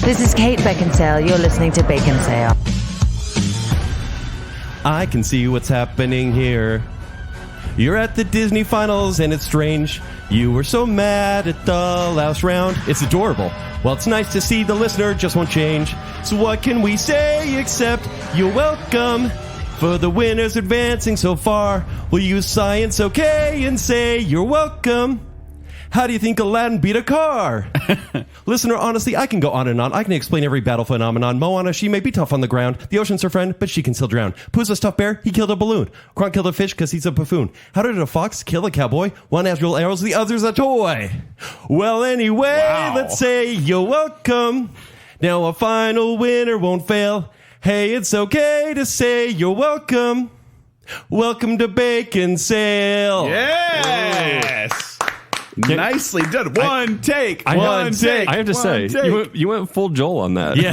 This is Kate Baconsale. You're listening to Baconsale. I can see what's happening here. You're at the Disney finals and it's strange. You were so mad at the last round. It's adorable. Well, it's nice to see the listener just won't change. So what can we say except you're welcome? For the winners advancing so far, we'll use science okay and say you're welcome. How do you think Aladdin beat a car? Listener, honestly, I can go on and on. I can explain every battle phenomenon. Moana, she may be tough on the ground. The ocean's her friend, but she can still drown. Puss's tough bear, he killed a balloon. Kronk killed a fish because he's a buffoon. How did a fox kill a cowboy? One has real arrows, the other's a toy. Well, anyway, Let's say you're welcome. Now a final winner won't fail. Hey, it's okay to say you're welcome. Welcome to Baconsale. Yes! Nicely done. One take. I have to say, you went full Joel on that. Yeah.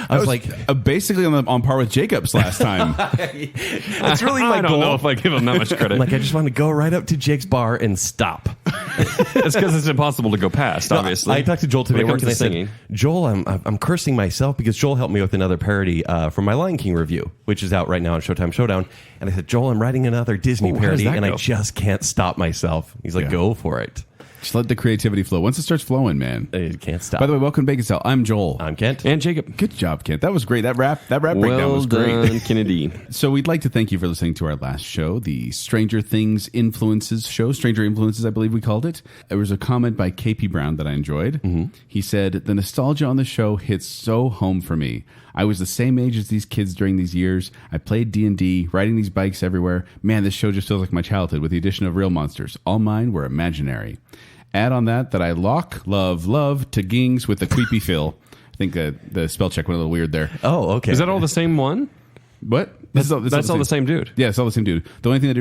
I was like, basically on par with Jacob's last time. it's really my I don't goal. know if I give him that much credit. I just want to go right up to Jake's bar and stop. It's because it's impossible to go past, obviously. I talked to Joel today When it comes and I to singing. said, Joel, I'm cursing myself because Joel helped me with another parody for my Lion King review, which is out right now on Showtime Showdown. And I said, Joel, I'm writing another Disney parody and I just can't stop myself. He's like, go for it. Just let the creativity flow. Once it starts flowing, man. It can't stop. By the way, welcome to Baconsale. I'm Joel. I'm Kent. And Jacob. Good job, Kent. That was great. That rap breakdown was great. Well done, Kennedy. So we'd like to thank you for listening to our last show, the Stranger Things Influences show. Stranger Influences, I believe we called it. There was a comment by KP Brown that I enjoyed. Mm-hmm. He said, the nostalgia on the show hits so home for me. I was the same age as these kids during these years. I played D&D, riding these bikes everywhere. Man, this show just feels like my childhood with the addition of real monsters. All mine were imaginary. Add on that I love to Gings with the creepy feel. I think the spell check went a little weird there. Oh, okay. Is that all the same one? What? That's all the same dude. Yeah, it's all the same dude. The only thing that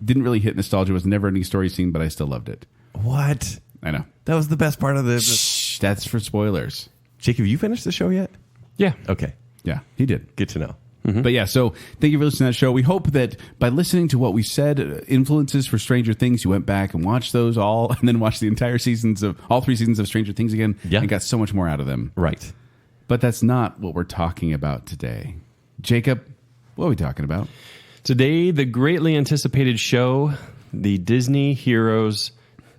didn't really hit nostalgia was never ending story scene, but I still loved it. What? I know. That was the best part of the... Shh, that's for spoilers. Jake, have you finished the show yet? Yeah. Okay. Yeah, he did. Good to know. Mm-hmm. But yeah, so thank you for listening to that show. We hope that by listening to what we said, influences for Stranger Things, you went back and watched those all, and then watched the entire all 3 seasons of Stranger Things again, and got so much more out of them. Right. But that's not what we're talking about today. Jacob, what are we talking about? Today, the greatly anticipated show, the Disney Heroes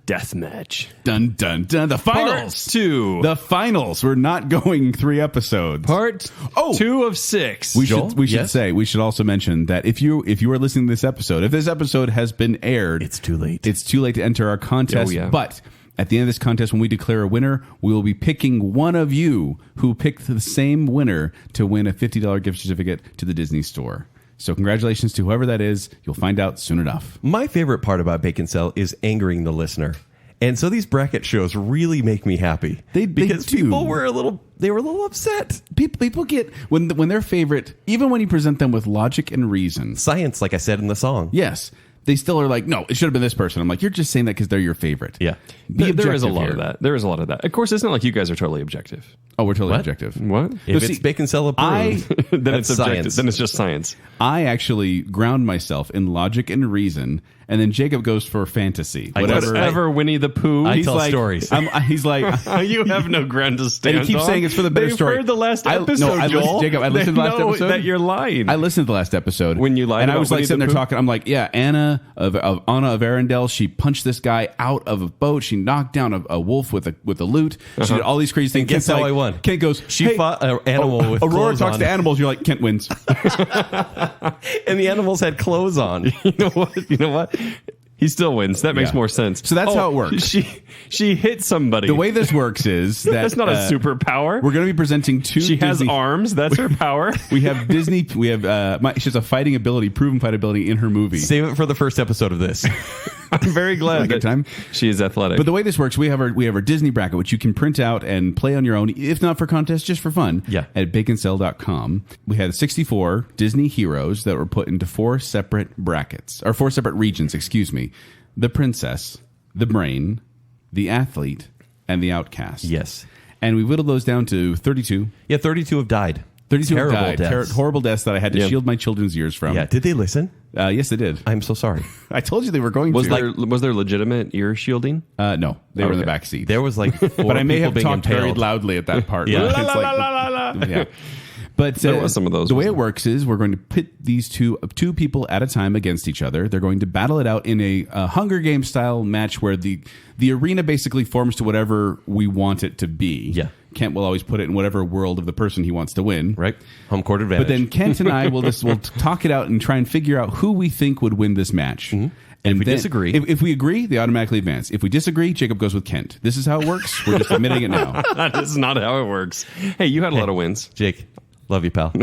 Deathmatch. Dun, dun, dun. The finals. Part 2. The finals. We're not going 3 episodes. Part 2 of 6. We should also mention that if you are listening to this episode, if this episode has been aired, it's too late. It's too late to enter our contest. But at the end of this contest, when we declare a winner, we will be picking one of you who picked the same winner to win a $50 gift certificate to the Disney Store. So congratulations to whoever that is. You'll find out soon enough. My favorite part about Baconsale is angering the listener. And so these bracket shows really make me happy. Because people were a little upset. People get when their favorite, even when you present them with logic and reason. Science, like I said in the song. Yes. They still are like, no, it should have been this person. I'm like, you're just saying that because they're your favorite. Yeah. There is a lot of that. There is a lot of that. Of course, it's not like you guys are totally objective. Oh, we're totally objective. What? If it's Baconsale approved, then it's objective. Then it's just science. I actually ground myself in logic and reason, and then Jacob goes for fantasy. Whatever Winnie the Pooh. I tell stories. He's like, you have no ground to stand on. And he keeps saying it's for the better story. They've heard the last episode, Joel. Jacob, I listened to the last episode. That you're lying. I listened to the last episode. When you lied and about I was like Winnie sitting the there Pooh? talking. I'm like, yeah, Anna of Arendelle, she punched this guy out of a boat. She knocked down a wolf with a lute. She did all these crazy things. And guess how I won? Kent goes, she fought an animal with Aurora clothes talks on. to animals. You're like, Kent wins. And the animals had clothes on. You know what? He still wins. That makes more sense. So that's how it works. She hit somebody. The way this works is that that's not a superpower. We're going to be presenting 2. She has arms. That's her power. We have Disney. We have she has a fighting ability, proven fight ability in her movie. Save it for the first episode of this. I'm very glad that she is athletic. But the way this works, we have our Disney bracket, which you can print out and play on your own, if not for contest, just for fun. Yeah. At baconsale.com. We had 64 Disney heroes that were put into 4 separate brackets, or 4 separate regions, excuse me. The princess, the brain, the athlete, and the outcast. Yes. And we whittled those down to 32. Yeah, 32 have died. 32 Terrible died. deaths. Horrible deaths that I had to Yeah. shield my children's ears from. Yeah. Did they listen? Yes, they did. I'm so sorry. I told you they were going Was to. there legitimate ear shielding? No, they were in the Okay. back seat. There was like 4 but I may people have being talked very impaled. loudly at that part. Yeah. It's La, like- yeah. But There was some of those, the way it wasn't works is we're going to pit these two people at a time against each other. They're going to battle it out in a Hunger Games style match where the arena basically forms to whatever we want it to be. Yeah. Kent will always put it in whatever world of the person he wants to win. Right. Home court advantage. But then Kent and I will talk it out and try and figure out who we think would win this match. And if we disagree- if we agree, they automatically advance. If we disagree, Jacob goes with Kent. This is how it works. We're just admitting it now. That is not how it works. Hey, you had a lot of wins. Jake, love you, pal.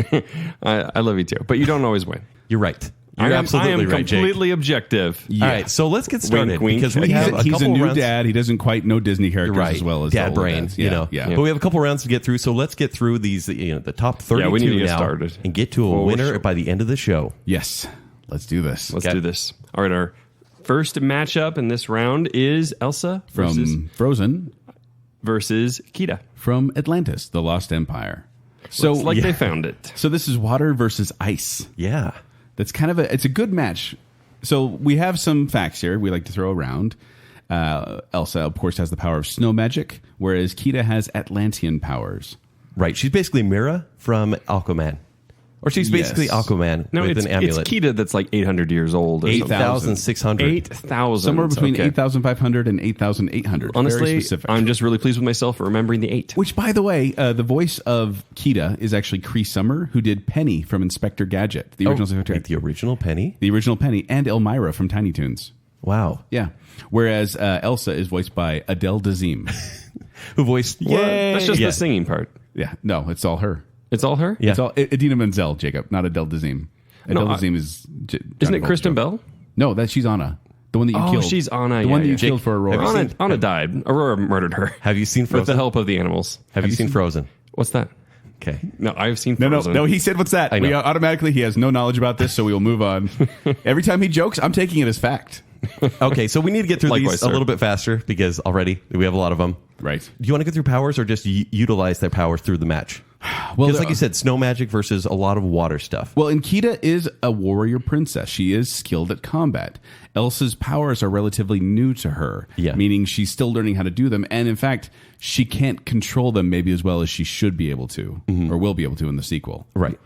I love you too, but you don't always win. You're right. You're I absolutely am right, Jake. completely objective. All right, so let's get started Wink, wink. because we have a He's couple a new rounds. dad. He doesn't quite know Disney characters Right. as well as dad the older brain, dads. you know. Yeah. But we have a couple rounds to get through, so let's get through these, the top 32 Yeah, we need to get now started. and get to a For winner sure. by the end of the show. Yes. Let's do this. Let's Okay. do this. All right, our first matchup in this round is Elsa From Frozen, versus Kita. from Atlantis, the Lost Empire. So It's like they found it. So this is water versus ice. Yeah. That's kind of it's a good match. So we have some facts here we like to throw around. Elsa, of course, has the power of snow magic, whereas Kita has Atlantean powers. Right. She's basically Mira from Aquaman. Or she's basically Yes. Aquaman No, with it's an amulet. Kita that's like 800 years old. Or 8,600. 8,000. Somewhere between Okay. 8,500 and 8,800. Very Honestly, specific. I'm just really pleased with myself for remembering the 8. Which, by the way, the voice of Kita is actually Cree Summer, who did Penny from Inspector Gadget, the original Inspector Wait, the original Penny? the original Penny, and Elmira from Tiny Toons. Wow. Yeah. Whereas Elsa is voiced by Adele Dazeem. Who voiced... Yay! That's just Yeah. the singing part. Yeah. No, it's all her. It's all her? Yeah. It's all Idina Menzel, Jacob, not Adele Dazeem. Adele No, Dazeem is... Isn't it Kristen Bell? No, she's Anna. The one that you Oh, killed. she's Anna. The one yeah, that you yeah. killed for Aurora. Have you Anna, seen- Anna died. Aurora murdered her. Have you seen With the Frozen? help of the animals. Have you seen Frozen? What's that? Okay. No, I've seen No, Frozen. no. He said, "What's that?" I know. We automatically, he has no knowledge about this, so we will move on. Every time he jokes, I'm taking it as fact. Okay, so we need to get through Likewise, these a sir. little bit faster because already we have a lot of them. Right. Do you want to go through powers or just utilize their powers through the match? Well, Because like you said, snow magic versus a lot of water stuff. Well, and Kita is a warrior princess. She is skilled at combat. Elsa's powers are relatively new to her, Yeah. meaning she's still learning how to do them. And in fact, she can't control them maybe as well as she should be able to, or will be able to in the sequel. Right.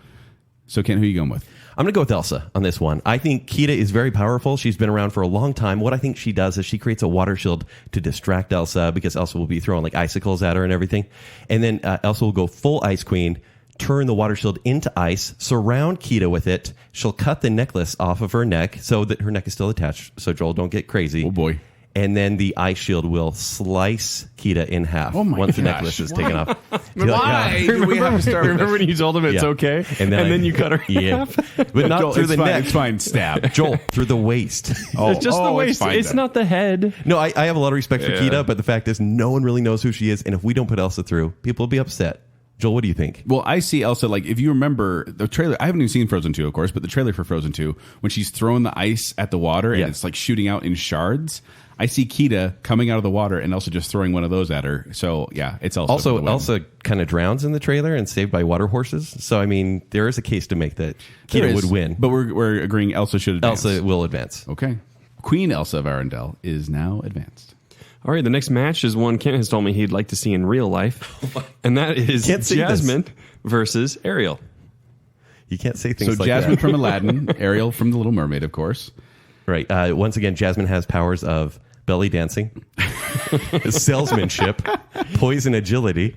So, Ken, who are you going with? I'm going to go with Elsa on this one. I think Kita is very powerful. She's been around for a long time. What I think she does is she creates a water shield to distract Elsa because Elsa will be throwing like icicles at her and everything. And then Elsa will go full Ice Queen, turn the water shield into ice, surround Kita with it. She'll cut the necklace off of her neck so that her neck is still attached. So Joel, don't get crazy. Oh, boy. And then the ice shield will slice Kita in half Oh my once the gosh. necklace is taken off. Why do we have to start with Remember when you told him it's Yeah. okay? And then you cut her in Yeah. half? But not Joel, through it's the fine, neck. It's fine. Stab. Joel, through the waist. Oh, It's just the waist. fine It's then. not the head. No, I have a lot of respect for Yeah. Kita, but the fact is no one really knows who she is. And if we don't put Elsa through, people will be upset. Joel, what do you think? Well, I see Elsa, like, if you remember the trailer, I haven't even seen Frozen 2, of course, but the trailer for Frozen 2, when she's throwing the ice at the water Yeah. and it's like shooting out in shards, I see Kita coming out of the water and Elsa just throwing one of those at her. So, yeah, it's Elsa. for Also, the win. Elsa kind of drowns in the trailer and saved by water horses. So, I mean, there is a case to make that There Kita is, would win. But we're agreeing Elsa should advance. Elsa will advance. Okay. Queen Elsa of Arendelle is now advanced. All right, the next match is one Kent has told me he'd like to see in real life, and that is Can't say this. Jasmine versus Ariel. You can't say things So like Jasmine that. from Aladdin, Ariel from The Little Mermaid, of course. Right. Once again, Jasmine has powers of belly dancing, salesmanship, poison agility.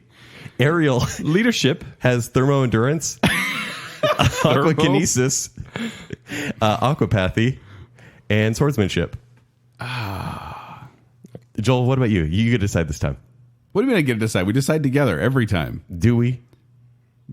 Ariel Leadership. has thermo endurance, aquakinesis, aquapathy, and swordsmanship. Joel, what about you? You get to decide this time. What do you mean I get to decide? We decide together every time. Do we?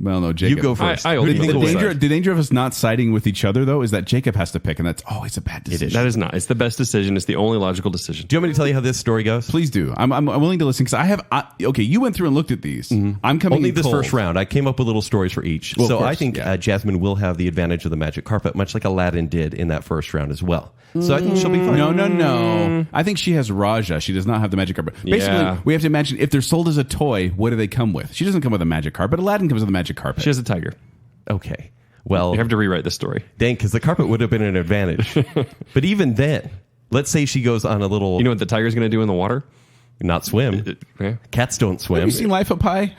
Well, no, Jacob. You go first. I Who do you think The will danger, win? the danger of us not siding with each other, though, is that Jacob has to pick, and that's always a bad decision. That is not. It's the best decision. It's the only logical decision. Do you want me to tell you how this story goes? Please do. I'm willing to listen because okay, you went through and looked at these. I'm coming Only in this cold. first round. I came up with little stories for each. Well, of so I course, think yeah. Jasmine will have the advantage of the magic carpet, much like Aladdin did in that first round as well. So I think she'll be fine. No. I think she has Raja. She does not have the magic carpet. Basically, Yeah. we have to imagine if they're sold as a toy, what do they come with? She doesn't come with a magic carpet. Aladdin comes with a magic magic carpet. She has a tiger. Okay. Well, You have to rewrite the story. dang, because the carpet would have been an advantage. But even then, let's say she goes on a little, You know what the tiger's going to do in the water? not swim. Yeah. Cats don't Have swim. you seen Life of Pi?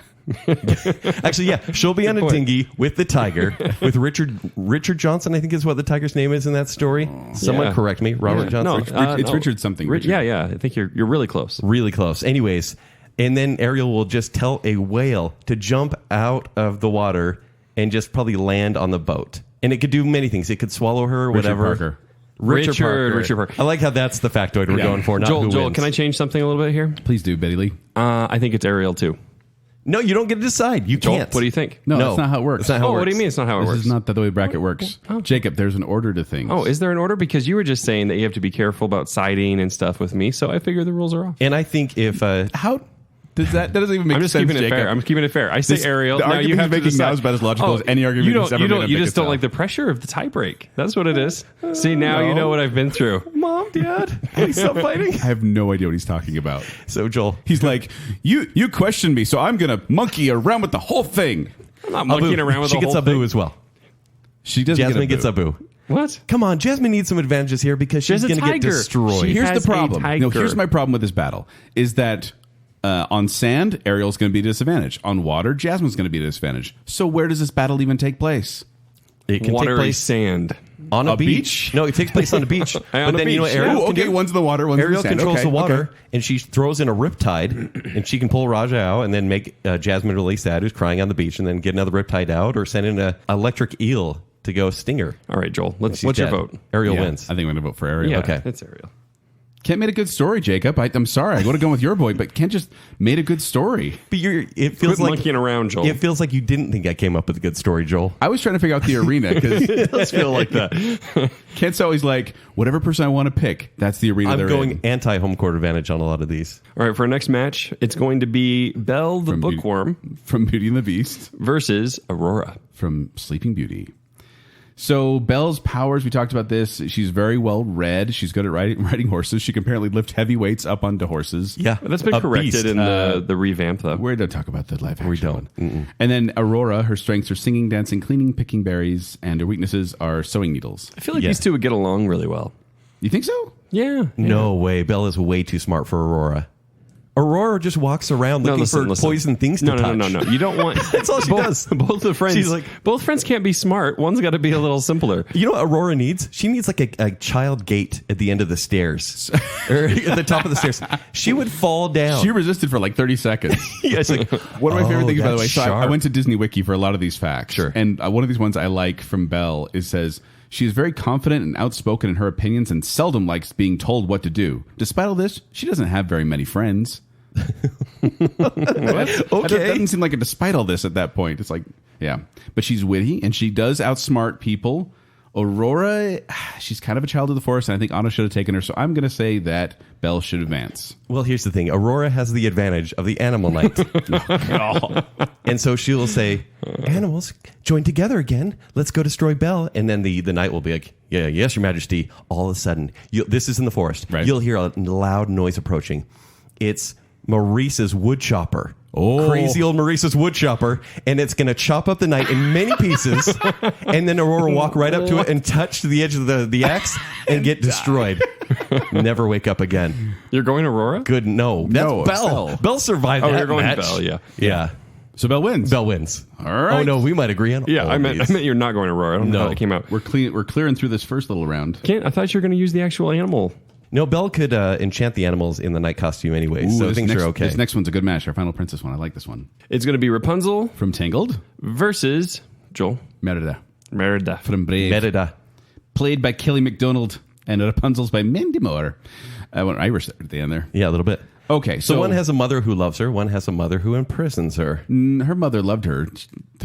Actually, yeah, she'll be on a point. dinghy with the tiger, with Richard Johnson, I think is what the tiger's name is in that story. Someone Yeah. correct me. Robert Yeah. Johnson. No, It's no. Richard something. Richard. Yeah. I think you're really close. Really close. Anyways, and then Ariel will just tell a whale to jump out of the water and just probably land on the boat. And it could do many things. It could swallow her or whatever. Parker. Richard Parker. I like how that's the factoid we're Yeah. going for, not who Joel, wins. can I change something a little bit here? Please do, Betty Lee. I think it's Ariel too. No, you don't get to decide. You Joel, can't. what do you think? No, No. that's not how it works. That's not how it Oh, what works. do you mean it's not how it This works? is not the way bracket works. Jacob, there's an order to things. Oh, is there an order? Because you were just saying that you have to be careful about siding and stuff with me, so I figure the rules are off. And I think if How does that doesn't even make I'm just sense, keeping it Jacob. fair. I'm keeping it fair. I say This- Ariel. the Now argument you have he's to making now decide. is about as logical as any argument you he's don't. ever You made don't. on You just don't Baconsale. like the pressure of the tiebreak. That's what it is. See, now you know what I've been through. Mom, Dad, please stop fighting. I have no idea what he's talking about. So, Joel. He's like, you questioned me, so I'm gonna monkey around with the whole thing. I'm not monkeying around with she the gets whole a boo thing. as well. She doesn't Jasmine get gets a boo. What? Come on, Jasmine needs some advantages here because she's has a going to get tiger. destroyed. She Here's has the a problem. No, tiger. here's my problem with this battle is that on sand, Ariel's going to be at a disadvantage. On water, Jasmine's going to be at a disadvantage. So where does this battle even take place? It can take Watery place sand. on a A beach. beach? No, it takes place on a beach. On But a then you know what beach, Ariel Oh, can okay, do? one's in the water, one's Ariel in the sand. controls Okay, the water, okay. and she throws in a riptide, and she can pull Raja out and then make Jasmine really sad, who's crying on the beach, and then get another riptide out, or send in an electric eel to go sting her. All right, Joel. What's She's your dead. vote? Ariel Yeah, wins. I think I'm going to vote for Ariel. Yeah, Okay. it's Ariel. Kent made a good story, Jacob. I'm sorry. I would have gone with your boy, but Kent just made a good story. But it feels Quit like monkeying around, Joel. It feels like you didn't think I came up with a good story, Joel. I was trying to figure out the arena because It does feel like that. Kent's always like, whatever person I want to pick, that's the arena I'm they're going in. anti-home court advantage on a lot of these. All right, for our next match, it's going to be Belle the From Beauty- Bookworm From Beauty and the Beast, versus Aurora. from Sleeping Beauty. So Belle's powers, we talked about this. She's very well read. She's good at riding horses. She can apparently lift heavy weights up onto horses. Yeah, That's been a corrected beast. in the revamp, though. Where did I talk about the live action? We don't. one? And then Aurora, her strengths are singing, dancing, cleaning, picking berries, and her weaknesses are sewing needles. I feel like Yeah. these two would get along really well. You think so? Yeah. No way. Bella's way too smart for Aurora. Aurora just walks around looking for poison things to no, touch. No. You don't want. That's all she does. Both the friends. She's like- both friends can't be smart. One's got to be a little simpler. You know what Aurora needs? She needs like a child gate at the end of the stairs. Or at the top of the stairs. She would fall down. She resisted for like 30 seconds. Yeah, it's like, One of my favorite things, by the way. that's So I sharp. went to Disney Wiki for a lot of these facts. Sure. And one of these ones I like from Belle is says, she is very confident and outspoken in her opinions and seldom likes being told what to do. Despite all this, she doesn't have very many friends. What? That doesn't seem like a despite all this at that point. It's like, yeah. But she's witty and she does outsmart people. Aurora, she's kind of a child of the forest, and I think Anna should have taken her. So I'm going to say that Belle should advance. Well, here's the thing. Aurora has the advantage of the animal night. And so she'll say, animals, join together again. Let's go destroy Belle. And then the knight will be like, yeah, yes, your majesty. All of a sudden, this is in the forest. Right. You'll hear a loud noise approaching. It's Maurice's wood chopper. Oh. Crazy old Maurice's wood chopper. And it's going to chop up the knight in many pieces. And then Aurora will walk right up to it and touch the edge of the axe and get destroyed. Never wake up again. You're going Aurora? Good. No, that's No, it's Belle. Belle. Belle survived Oh, that you're going match. Belle, yeah. Yeah. So Belle wins. Belle wins. All right. Oh, no, we might agree on Yeah, all I meant these. you're not going Aurora. I don't know how No. that came out. We're clearing through this first little round. I thought you were going to use the actual animal. No, Belle could enchant the animals in the night costume anyway, so this things next, are okay. This next one's a good match. Our Final Princess one. I like this one. It's going to be Rapunzel From Tangled, versus Joel. Merida. Merida. From Brave. Merida. Played by Kelly MacDonald, and Rapunzel's by Mindy Moore. I went Irish at the end there. Yeah, a little bit. Okay, So one has a mother who loves her, one has a mother who imprisons her. her mother loved her.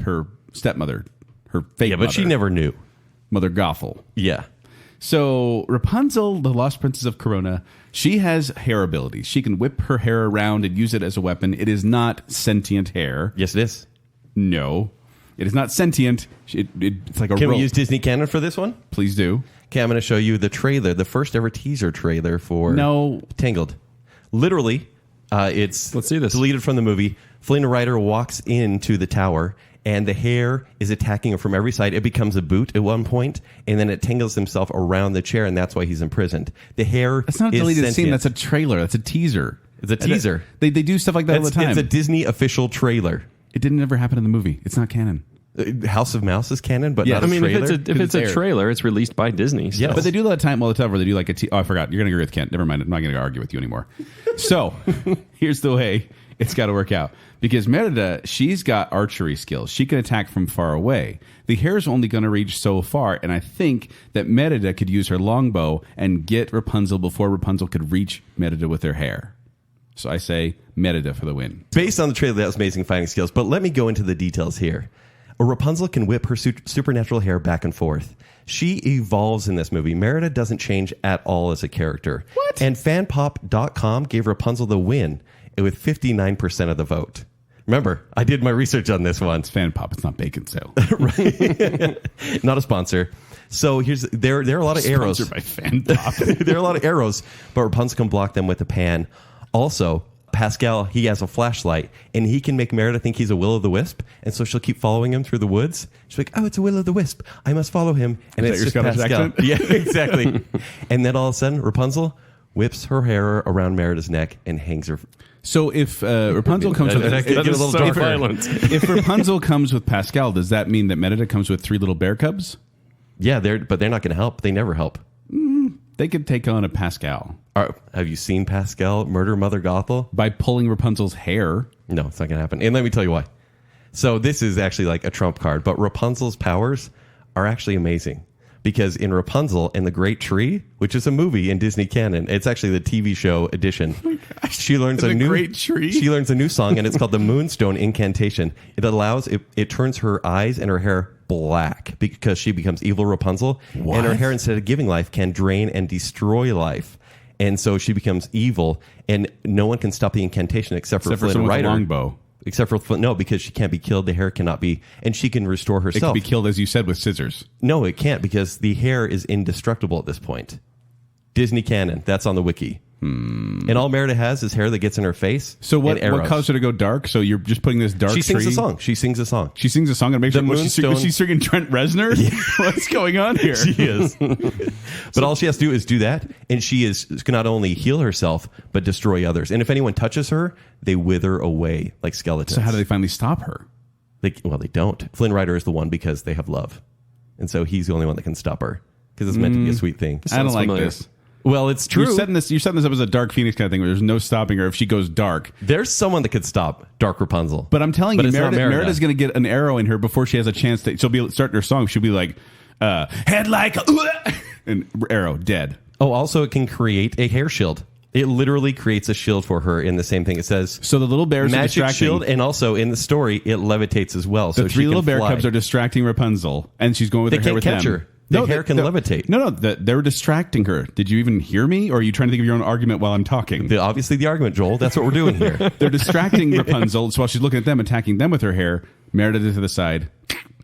Her stepmother, her fake Yeah, but she mother, never knew. Mother Gothel. Yeah. So Rapunzel, the Lost Princess of Corona, she has hair abilities. She can whip her hair around and use it as a weapon. It is not sentient hair. Yes, it is. No, it is not sentient. It's like a Can rope. we use Disney Canon for this one? Please do. Okay, I'm going to show you the trailer, the first ever teaser trailer for No. Tangled. Literally, it's Let's see this. deleted from the movie. Flynn Rider walks into the tower, and the hair is attacking him from every side. It becomes a boot at one point, and then it tangles himself around the chair, and that's why he's imprisoned. The hair That's not a is deleted sentient. scene. That's a trailer. That's a teaser. It's a teaser. They do stuff like that all the time. It's a Disney official trailer. It didn't ever happen in the movie. It's not canon. House of Mouse is canon, but not I a mean, trailer. if it's a aired. trailer, it's released by Disney. So. Yes. But they do that time all the time where they do like I forgot. You're going to agree with Kent. Never mind. I'm not going to argue with you anymore. So here's the way it's got to work out. Because Merida, she's got archery skills. She can attack from far away. The hair's only going to reach so far. And I think that Merida could use her longbow and get Rapunzel before Rapunzel could reach Merida with her hair. So I say Merida for the win. Based on the trailer, that was amazing fighting skills. But let me go into the details here. Rapunzel can whip her supernatural hair back and forth. She evolves in this movie. Merida doesn't change at all as a character. What? And fanpop.com gave Rapunzel the win with 59% of the vote. Remember, I did my research on this one. It's fan pop. It's not Baconsale. Right. Not a sponsor. So there are a lot of arrows. Sponsored by fan pop. There are a lot of arrows, but Rapunzel can block them with a pan. Also, Pascal, he has a flashlight, and he can make Merida think he's a will-o'-the-wisp, and so she'll keep following him through the woods. She's like, oh, it's a will-o'-the-wisp. I must follow him. And Is it's that just your Scottish Pascal. accent? Yeah, exactly. And then all of a sudden, Rapunzel whips her hair around Merida's neck and hangs her. So if Rapunzel comes with That is so violent. if Rapunzel comes with Pascal, does that mean that Merida comes with 3 little bear cubs? Yeah, but they're not going to help. They never help. They could take on a Pascal Have you seen Pascal murder Mother Gothel? by pulling Rapunzel's hair. No, it's not going to happen. And let me tell you why. So this is actually like a trump card, but Rapunzel's powers are actually amazing. Because in Rapunzel and the Great Tree, which is a movie in Disney canon, it's actually the TV show edition. She learns The Great Tree? She learns a new song, and it's called the Moonstone Incantation. It turns her eyes and her hair black because she becomes evil Rapunzel, and her hair, instead of giving life, can drain and destroy life. And so she becomes evil, and no one can stop the incantation except for Flynn someone with a Rider. longbow. Except for Flynn, no, because she can't be killed. The hair cannot be, and she can restore It herself. could be killed, as you said, with scissors. No, it can't, because the hair is indestructible at this point. Disney canon. That's on the wiki. And all Merida has is hair that gets in her face. So what and arrows. caused her to go dark? So you're just putting this dark She sings tree? a song. She sings a song. She sings a song and makes The sure Moonstone- was she singing Trent Reznor? What's going on here? She is. But all she has to do is do that, and she can not only heal herself, but destroy others. And if anyone touches her, they wither away like skeletons. So how do they finally stop her? They don't. Flynn Rider is the one because they have love. And so he's the only one that can stop her because it's meant to be a sweet thing. I don't like familiar. this. Well, it's true. You're setting this up as a Dark Phoenix kind of thing where there's no stopping her if she goes dark. There's someone that could stop Dark Rapunzel. But I'm telling you, it's not Merida. Merida's going to get an arrow in her before she has a chance to. She'll be starting her song. She'll be like, head like, and arrow, dead. Oh, also it can create a hair shield. It literally creates a shield for her in the same thing. It says So the little bears are magic distracting. shield, and also in the story, it levitates as well. The so 3 she little can bear fly. cubs are distracting Rapunzel, and she's going with They her hair with can't catch them. her. The hair can levitate. No, they're distracting her. Did you even hear me, or are you trying to think of your own argument while I'm talking? Obviously, the argument, Joel. That's what we're doing here. They're distracting Rapunzel, so while she's looking at them, attacking them with her hair, Merida to the side.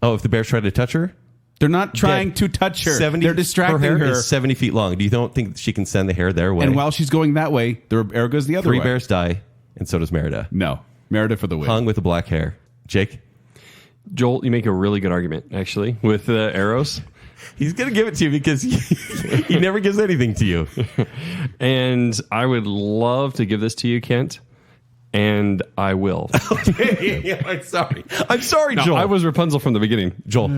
Oh, if the bears try to touch her? They're not trying to touch her. They're distracting her. her. Hair is 70 feet long. Do you don't think she can send the hair their way? And while she's going that way, the arrow goes the other 3 way. bears die, and so does Merida. No. Merida for the win. Hung with the black hair. Jake? Joel, you make a really good argument, actually, with arrows. He's going to give it to you because he never gives anything to you. And I would love to give this to you, Kent. And I will. I'm sorry. I'm sorry, No, Joel. I was Rapunzel from the beginning. Joel,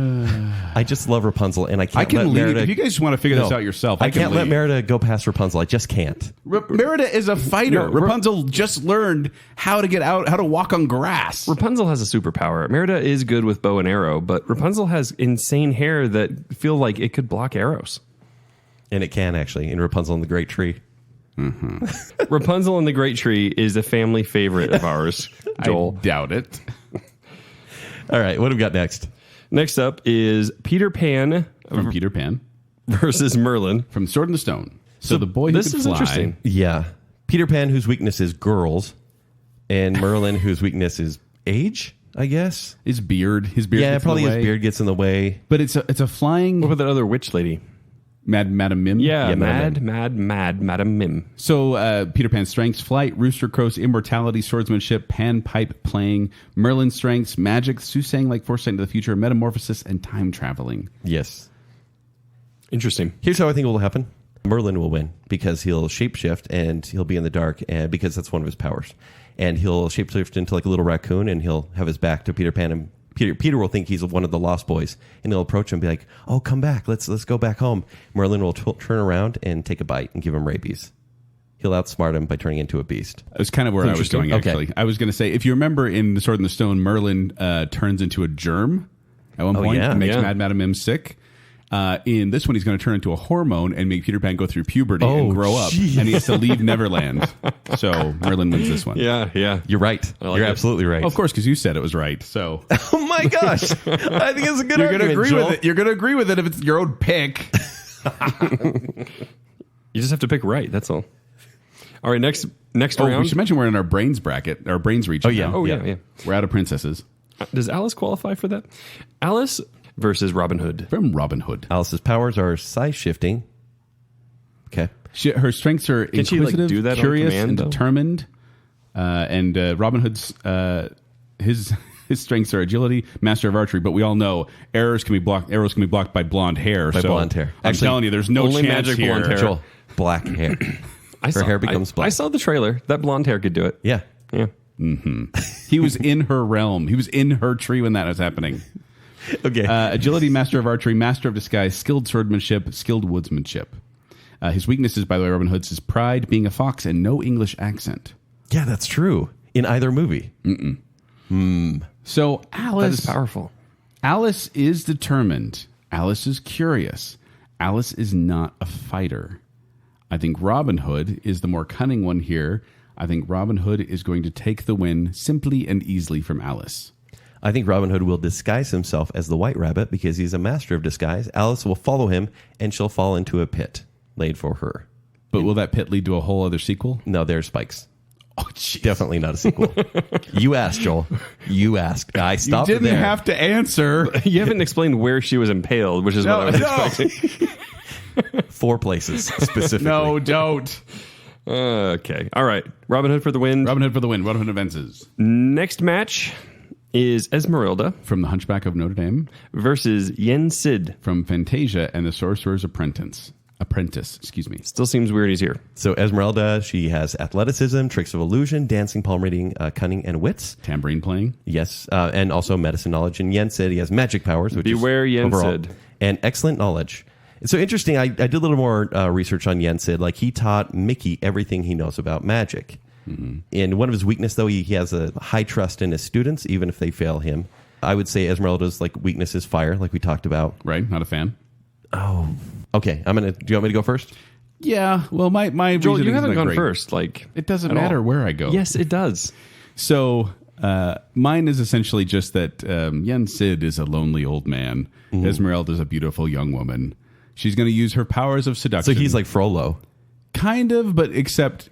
I just love Rapunzel, and I can't I can let leave. Merida... If you guys want to figure this out yourself, I can can't let leave. Merida go past Rapunzel. I just can't. Merida is a fighter. No, Rapunzel just learned how to get out, how to walk on grass. Rapunzel has a superpower. Merida is good with bow and arrow, but Rapunzel has insane hair that feel like it could block arrows. And it can, actually, in Rapunzel and the Great Tree. Rapunzel and the Great Tree is a family favorite of ours, Joel. I doubt it. All right, what do we got next? Next up is Peter Pan From Peter Pan. versus Merlin. From Sword in the Stone. So the boy who This could is fly. interesting. Yeah. Peter Pan, whose weakness is girls, and Merlin, whose weakness is age, I guess. His beard. His beard. Yeah, gets in probably the his way. beard gets in the way. But it's a flying. What about that other witch lady? Madam Mim? Yeah, Madam Madam Mim. So Peter Pan's strengths: flight, rooster crow's immortality, swordsmanship, panpipe playing. Merlin's strengths: magic, soothsaying like foresight into the future, metamorphosis, and time traveling. Yes. Interesting. Here's how I think it will happen. Merlin will win because he'll shapeshift and he'll be in the dark, and because that's one of his powers. And he'll shapeshift into like a little raccoon, and he'll have his back to Peter Pan, and Peter will think he's one of the Lost Boys, and he'll approach him and be like, "Oh, come back, let's go back home." Merlin will turn around and take a bite and give him rabies. He'll outsmart him by turning into a beast. That's kind of where I was going, actually. Okay. I was going to say, if you remember in The Sword in the Stone, Merlin turns into a germ at one point and makes Madam Mim sick. In this one, he's going to turn into a hormone and make Peter Pan go through puberty and grow up. And he has to leave Neverland. So Merlin wins this one. Yeah. You're right. You're absolutely right. Of course, because you said it was right. So Oh my gosh. I think it's a good you're going to argument, agree Joel. with it. You're going to agree with it if it's your own pick. You just have to pick right. That's all. All right, next Oh, round. we should mention we're in our brains bracket, our brains region. yeah. now. Oh, yeah. We're out of princesses. Does Alice qualify for that? Alice versus Robin Hood. From Robin Hood. Alice's powers are size shifting. Okay. Her strengths are Can she, like, inquisitive, do that on curious, command, and though? determined. And Robin Hood's his strengths are agility, master of archery. But we all know arrows can be blocked by blonde hair. By blonde hair. I'm Actually, telling you, there's no only chance magic here. blonde hair. Joel, black hair. Her hair becomes black. I saw the trailer. That blonde hair could do it. Yeah. Yeah. He was in her realm. He was in her tree when that was happening. Okay. Agility, master of archery, master of disguise, skilled swordsmanship, skilled woodsmanship. His weaknesses, by the way, Robin Hood's, is pride, being a fox, and no English accent. Yeah, that's true. In either movie. So Alice, That is powerful. Alice is determined. Alice is curious. Alice is not a fighter. I think Robin Hood is the more cunning one here. I think Robin Hood is going to take the win simply and easily from Alice. I think Robin Hood will disguise himself as the White Rabbit because he's a master of disguise. Alice will follow him, and she'll fall into a pit laid for her. But will that pit lead to a whole other sequel? No, there's spikes. Oh, jeez. Definitely not a sequel. You asked, Joel. You asked. I You stopped didn't there. have to answer. You haven't explained where she was impaled, which is what I was expecting. 4 places specifically. No, don't. Okay. All right. Robin Hood for the win. Robin Hood for the win. Robin Hood advances. Next match is Esmeralda From The Hunchback of Notre Dame. versus Yen Sid. From Fantasia and the Sorcerer's Apprentice. Excuse me. Still seems weird he's here. So Esmeralda, she has athleticism, tricks of illusion, dancing, palm reading, cunning, and wits. Tambourine playing. Yes, and also medicine knowledge. And Yen Sid, he has magic powers, which Beware is Yen overall, Sid. and excellent knowledge. It's so interesting. I did a little more research on Yen Sid. Like, he taught Mickey everything he knows about magic. Mm-hmm. And one of his weakness, though, he has a high trust in his students, even if they fail him. I would say Esmeralda's weakness is fire, like we talked about. Right? Not a fan. Oh, okay. Do you want me to go first? Yeah. Well, my Joel, reasoning you haven't isn't gone great. first. It doesn't at matter all. where I go. Yes, it does. So mine is essentially just that Yen Sid is a lonely old man. Mm-hmm. Esmeralda is a beautiful young woman. She's going to use her powers of seduction. So he's like Frollo. Kind of, but except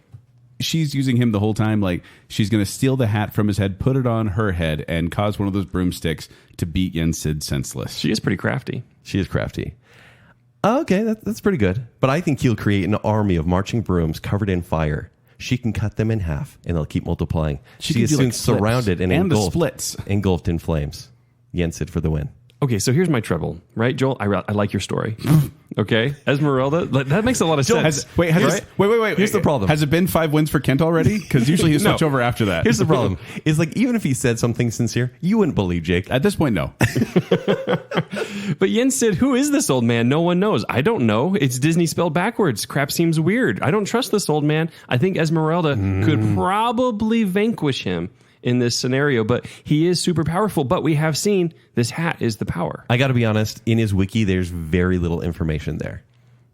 she's using him the whole time. Like, she's going to steal the hat from his head, put it on her head, and cause one of those broomsticks to beat Yen Sid senseless. She is pretty crafty. She is crafty. Okay, that's pretty good. But I think he'll create an army of marching brooms covered in fire. She can cut them in half, and they'll keep multiplying. She is soon surrounded and engulfed in flames. Yen Sid for the win. Okay, so here's my trouble, right, Joel? I like your story. Okay, Esmeralda, that makes a lot of sense. Wait. Here's the problem. Has it been 5 wins for Kent already? Because usually he'll switch over after that. Here's the problem. Is even if he said something sincere, you wouldn't believe Jake. At this point, no. But Yen Sid, who is this old man? No one knows. I don't know. It's Disney spelled backwards. Crap seems weird. I don't trust this old man. I think Esmeralda could probably vanquish him in this scenario, but he is super powerful. But we have seen this hat is the power. I got to be honest, in his wiki, there's very little information there.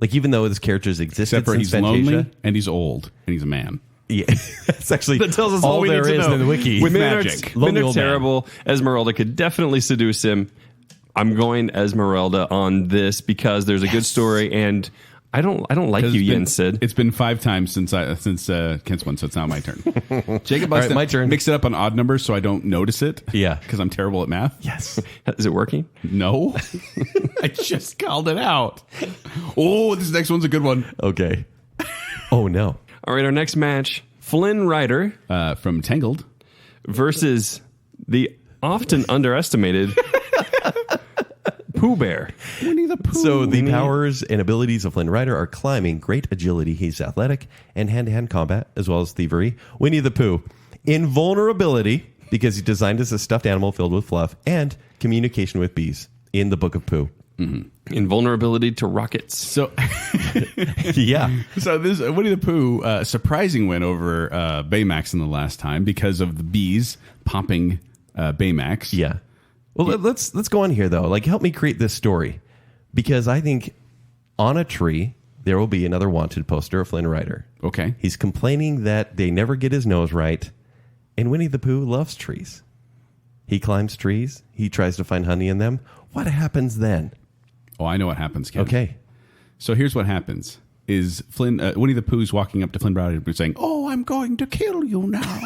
Even though this character's existed Except for since he's Fantasia, lonely and he's old and he's a man. Yeah, that's actually That tells us all we there need to is know. in the wiki. With Men magic. are, Lonely men are old man. terrible. Esmeralda could definitely seduce him. I'm going Esmeralda on this because there's a good story, and I don't like you, Yen Sid. It's been 5 times since Kent's won, so it's now my turn. Jacob, All right, my turn. Mix it up on odd numbers so I don't notice it. Yeah. Because I'm terrible at math. Yes. Is it working? No. I just called it out. Oh, this next one's a good one. Okay. Oh, no. All right, our next match, Flynn Rider From Tangled. versus the often underestimated Pooh Bear. Winnie the Pooh. So the powers and abilities of Flynn Rider are climbing, great agility, he's athletic, and hand-to-hand combat, as well as thievery. Winnie the Pooh, invulnerability, because he's designed as a stuffed animal filled with fluff, and communication with bees in the Book of Pooh. Mm-hmm. Invulnerability to rockets. So, Yeah. so this Winnie the Pooh surprising win over Baymax in the last time because of the bees popping Baymax. Yeah. Well, let's go on here, though. Like, help me create this story. Because I think on a tree, there will be another wanted poster of Flynn Rider. Okay. He's complaining that they never get his nose right. And Winnie the Pooh loves trees. He climbs trees. He tries to find honey in them. What happens then? Oh, I know what happens, Ken. Okay. So here's what happens. Is Winnie the Pooh's walking up to Flynn Rider saying, "Oh, I'm going to kill you now."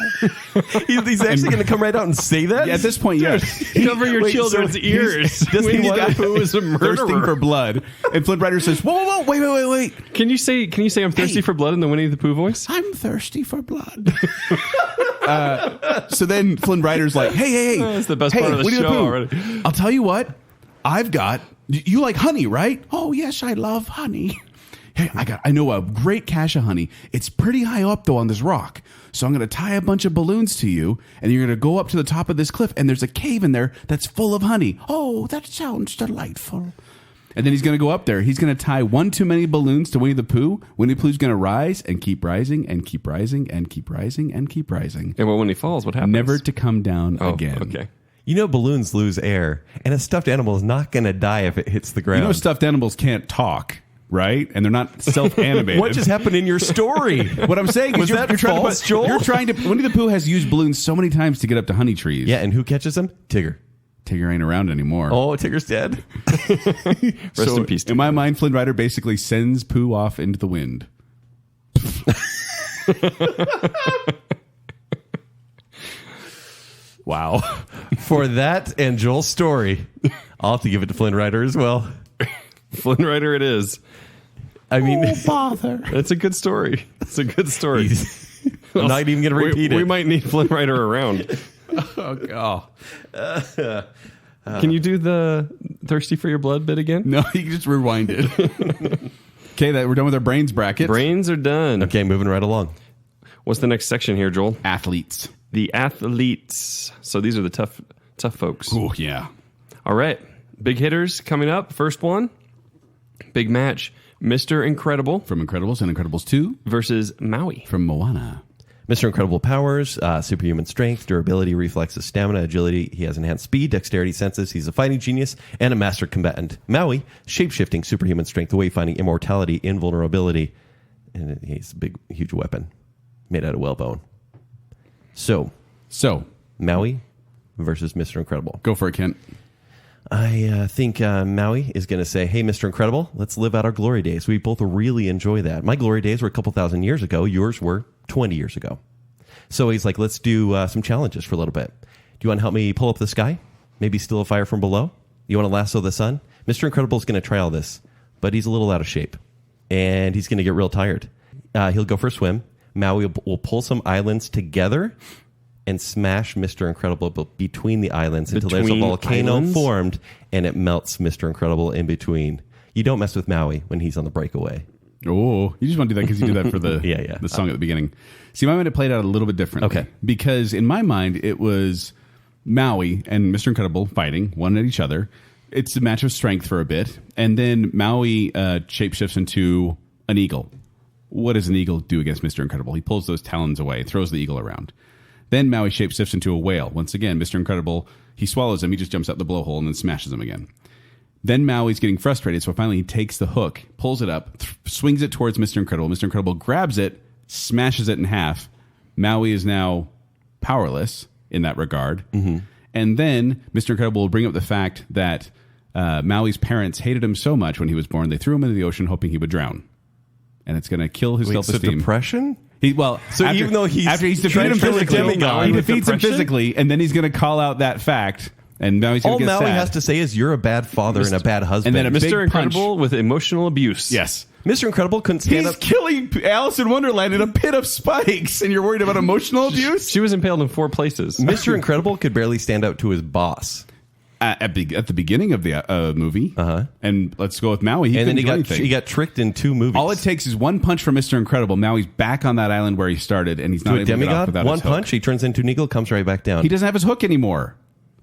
He's actually going to come right out and say that? Yeah, at this point, yes. Cover your children's ears. Winnie the Pooh is a thirsting murderer. for blood. And Flynn Rider says, whoa, wait. Can you say I'm thirsty for blood in the Winnie the Pooh voice? I'm thirsty for blood. So then Flynn Rider's like, hey. That's the best part of the Winnie show Pooh, already. I'll tell you what. I've got, you like honey, right? Oh, yes, I love honey. Hey, I know a great cache of honey. It's pretty high up, though, on this rock. So I'm going to tie a bunch of balloons to you, and you're going to go up to the top of this cliff, and there's a cave in there that's full of honey. Oh, that sounds delightful. And then he's going to go up there. He's going to tie one too many balloons to Winnie the Pooh. Winnie the Pooh's going to rise and keep rising and keep rising and keep rising and keep rising. And well, when he falls, what happens? Never to come down again. Okay. You know balloons lose air, and a stuffed animal is not going to die if it hits the ground. You know stuffed animals can't talk, right? And they're not self-animated. What just happened in your story? What I'm saying Was is that false, Joel? You're trying to... Winnie the Pooh has used balloons so many times to get up to honey trees. Yeah, and who catches them? Tigger. Tigger ain't around anymore. Oh, Tigger's dead. Rest in peace. In my mind, Flynn Rider basically sends Pooh off into the wind. Wow. For that and Joel's story, I'll have to give it to Flynn Rider as well. Flynn Rider it is. I mean, Bother. It's a good story. It's a good story. I'm not even going to repeat it. We might need Flynn Rider around. Oh. Can you do the thirsty for your blood bit again? No, you can just rewind it. Okay, we're done with our brains bracket. Brains are done. Okay, moving right along. What's the next section here, Joel? Athletes. The athletes. So these are the tough folks. Oh, yeah. All right. Big hitters coming up. First one. Big match. Mr. Incredible From Incredibles and Incredibles 2. versus Maui. From Moana. Mr. Incredible powers, superhuman strength, durability, reflexes, stamina, agility. He has enhanced speed, dexterity, senses. He's a fighting genius and a master combatant. Maui, shape-shifting, superhuman strength, wayfinding, immortality, invulnerability. And he's a big, huge weapon made out of whalebone. So, Maui versus Mr. Incredible. Go for it, Kent. I think Maui is going to say, hey, Mr. Incredible, let's live out our glory days. We both really enjoy that. My glory days were a couple thousand years ago. Yours were 20 years ago. So he's like, let's do some challenges for a little bit. Do you want to help me pull up the sky? Maybe steal a fire from below? You want to lasso the sun? Mr. Incredible is going to try all this, but he's a little out of shape. And he's going to get real tired. He'll go for a swim. Maui will pull some islands together and smash Mr. Incredible between the islands until there's a volcano formed and it melts Mr. Incredible in between. You don't mess with Maui when he's on the breakaway. Oh, you just want to do that because you did that for the the song at the beginning. See, my mind had played out a little bit differently. Okay. Because in my mind, it was Maui and Mr. Incredible fighting one at each other. It's a match of strength for a bit. And then Maui shapeshifts into an eagle. What does an eagle do against Mr. Incredible? He pulls those talons away, throws the eagle around. Then Maui shapeshifts into a whale. Once again, Mr. Incredible, he swallows him. He just jumps out the blowhole and then smashes him again. Then Maui's getting frustrated, so finally he takes the hook, pulls it up, swings it towards Mr. Incredible. Mr. Incredible grabs it, smashes it in half. Maui is now powerless in that regard. Mm-hmm. And then Mr. Incredible will bring up the fact that Maui's parents hated him so much when he was born, they threw him into the ocean hoping he would drown. and it's going to kill his Wait, so self-esteem. depression? So even though after he's defeated him trying to physically, demigod he with defeats him depression? physically, and then he's going to call out that fact. And now he's going All to get Maui sad. has to say is, "You're a bad father and a bad husband." And then a Mr. big punch. Incredible with emotional abuse. Yes. Mr. Incredible couldn't stand He's up. killing Alice in Wonderland in a pit of spikes, and you're worried about emotional abuse? She was impaled in 4 places. Mr. Incredible could barely stand out to his boss. At the beginning of the movie. And let's go with Maui. And then he got tricked in 2 movies. All it takes is one punch from Mr. Incredible. Now he's back on that island where he started, and he's not to a able to get off demigod, without one his hook. punch, he turns into an eagle, comes right back down. He doesn't have his hook anymore.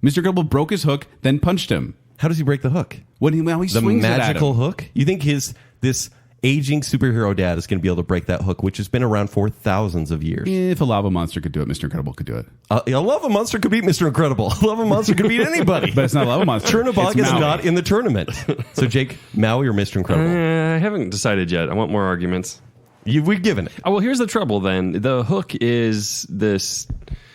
Mr. Incredible broke his hook, then punched him. How does he break the hook? When he The swings it at magical him. hook? You think this aging superhero dad is going to be able to break that hook, which has been around for thousands of years? If a lava monster could do it, Mr. Incredible could do it. A lava monster could beat Mr. Incredible. A lava monster could beat anybody. But it's not a lava monster. Chernobog It's is Maui. not in the tournament. So, Jake, Maui or Mr. Incredible? I haven't decided yet. I want more arguments. We've given it. Oh, well, here's the trouble then. The hook is this...